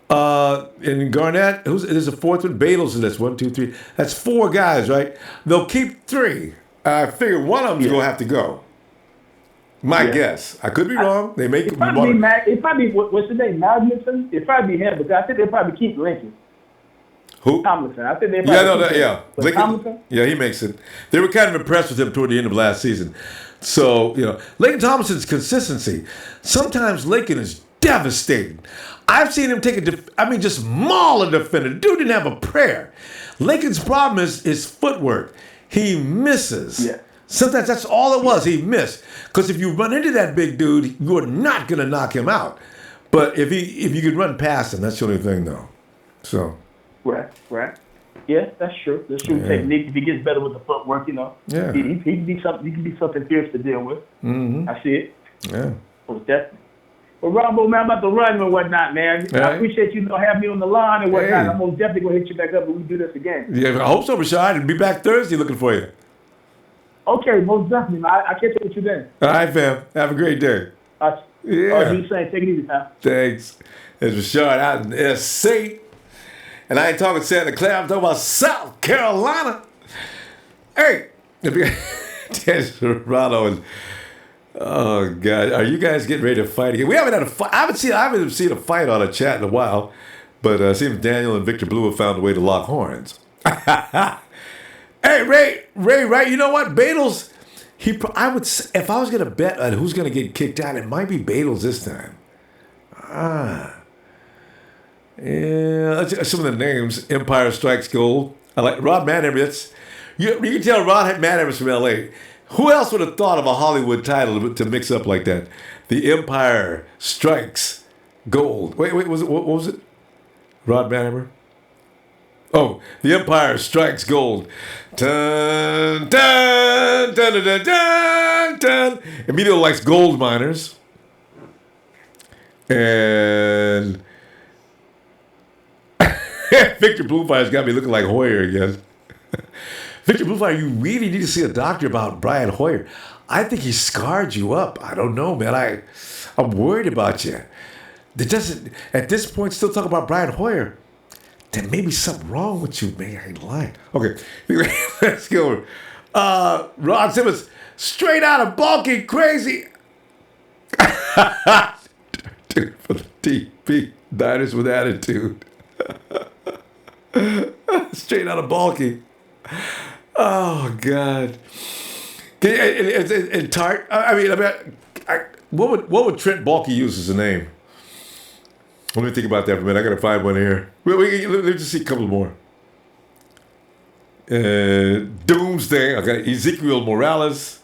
A: And Garnett, there's a fourth one? Badles, and that's 1, 2, 3. That's 4 guys, right? They'll keep 3. I figure one of them's going to have to go. My guess. I could be wrong. They make
M: it probably what's his name? Magnuson? It'd probably be him, but I think they'll probably keep Lincoln.
A: Who?
M: Tomlinson. I think they probably
A: Lincoln, Tomlinson? Yeah, he makes it. They were kind of impressed with him toward the end of last season. So, Lincoln Tomlinson's consistency. Sometimes Lincoln is devastating. I've seen him just maul a defender. Dude didn't have a prayer. Lincoln's problem is his footwork. He misses. Yeah. Sometimes that's all it was. He missed. Because if you run into that big dude, you're not going to knock him out. But if you can run past him, that's the only thing, though. So.
M: Right. Yeah, that's true. That's true. Yeah. Technique. If he gets better with the footwork,
A: Yeah.
M: He can be something. He can be something fierce to deal with.
A: Mm-hmm.
M: I see it.
A: Yeah.
M: Most definitely. Well, Ronbo, man, I'm about to run and whatnot, man.
A: All right.
M: I appreciate you having me on the line and whatnot. Hey. I'm most definitely going to hit you back up when we do this again.
A: Yeah, I hope so, Rashad. I'll be back Thursday looking for you.
M: Okay, most definitely. I catch up with you then.
A: All right, fam. Have a great day.
M: Yeah. All right, do the same. Take it easy, pal.
A: Thanks. It's Rashad out in SC. And I ain't talking Santa Clara. I'm talking about South Carolina. Hey. There's Toronto and oh God, are you guys getting ready to fight again? We haven't had a fight. I haven't seen a fight on a chat in a while, but it seems Daniel and Victor Blue have found a way to lock horns. Hey, Ray, right? You know what? Badles, if I was gonna bet on who's gonna get kicked out, it might be Badles this time. Yeah, some of the names. Empire Strikes Gold. I like Rod Manhammer. You can tell Rod Manhammer's from L.A. Who else would have thought of a Hollywood title to mix up like that? The Empire Strikes Gold. Wait, what was it? Rod Banhammer? Oh, The Empire Strikes Gold. Dun, dun, dun, dun, dun, dun, dun. Emilio likes gold miners. And Victor Bluefire's got me looking like Hoyer again. Victor Bluefire, you really need to see a doctor about Brian Hoyer. I think he scarred you up. I don't know, man. I'm worried about you. There doesn't, at this point, still talk about Brian Hoyer. There may be something wrong with you, man. I ain't lying. Okay, let's go. Ron Simmons, straight out of bulky crazy. Dude, for the DP, Diners with attitude. Straight out of bulky. Oh, God. And Tart, what would Trent Baalke use as a name? Let me think about that for a minute. I got to find one here. Let me just see a couple more. Doomsday. Okay, Ezekiel Morales.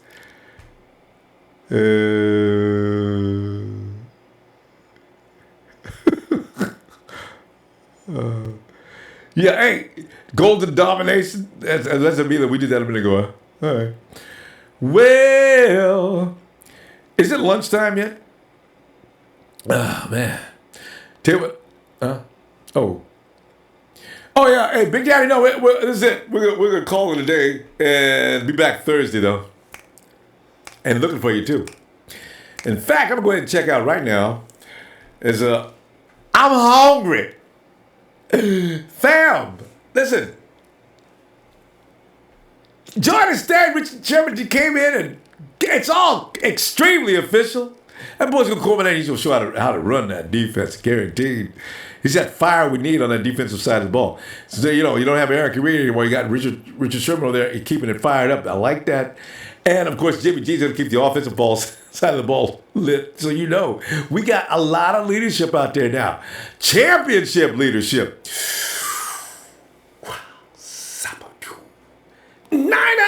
A: Yeah, hey, Golden Domination. That's a mean that we did that a minute ago. Huh? All right. Well, is it lunchtime yet? Oh, man. Tell you what. Oh, yeah. Hey, Big Daddy, no, this is it. We're going to call it a day and be back Thursday, though. And looking for you, too. In fact, I'm going to go ahead and check out right now. I'm hungry. Fam, listen. Join the stand. Richard Sherman came in, and it's all extremely official. That boy's going to come in there and he's going to show how to run that defense, guaranteed. He's that fire we need on that defensive side of the ball. So, you don't have Eric Reed anymore. You got Richard Sherman over there keeping it fired up. I like that. And, of course, Jimmy G's going to keep the offensive ball side of the ball lit. So, we got a lot of leadership out there now. Championship leadership. Niner!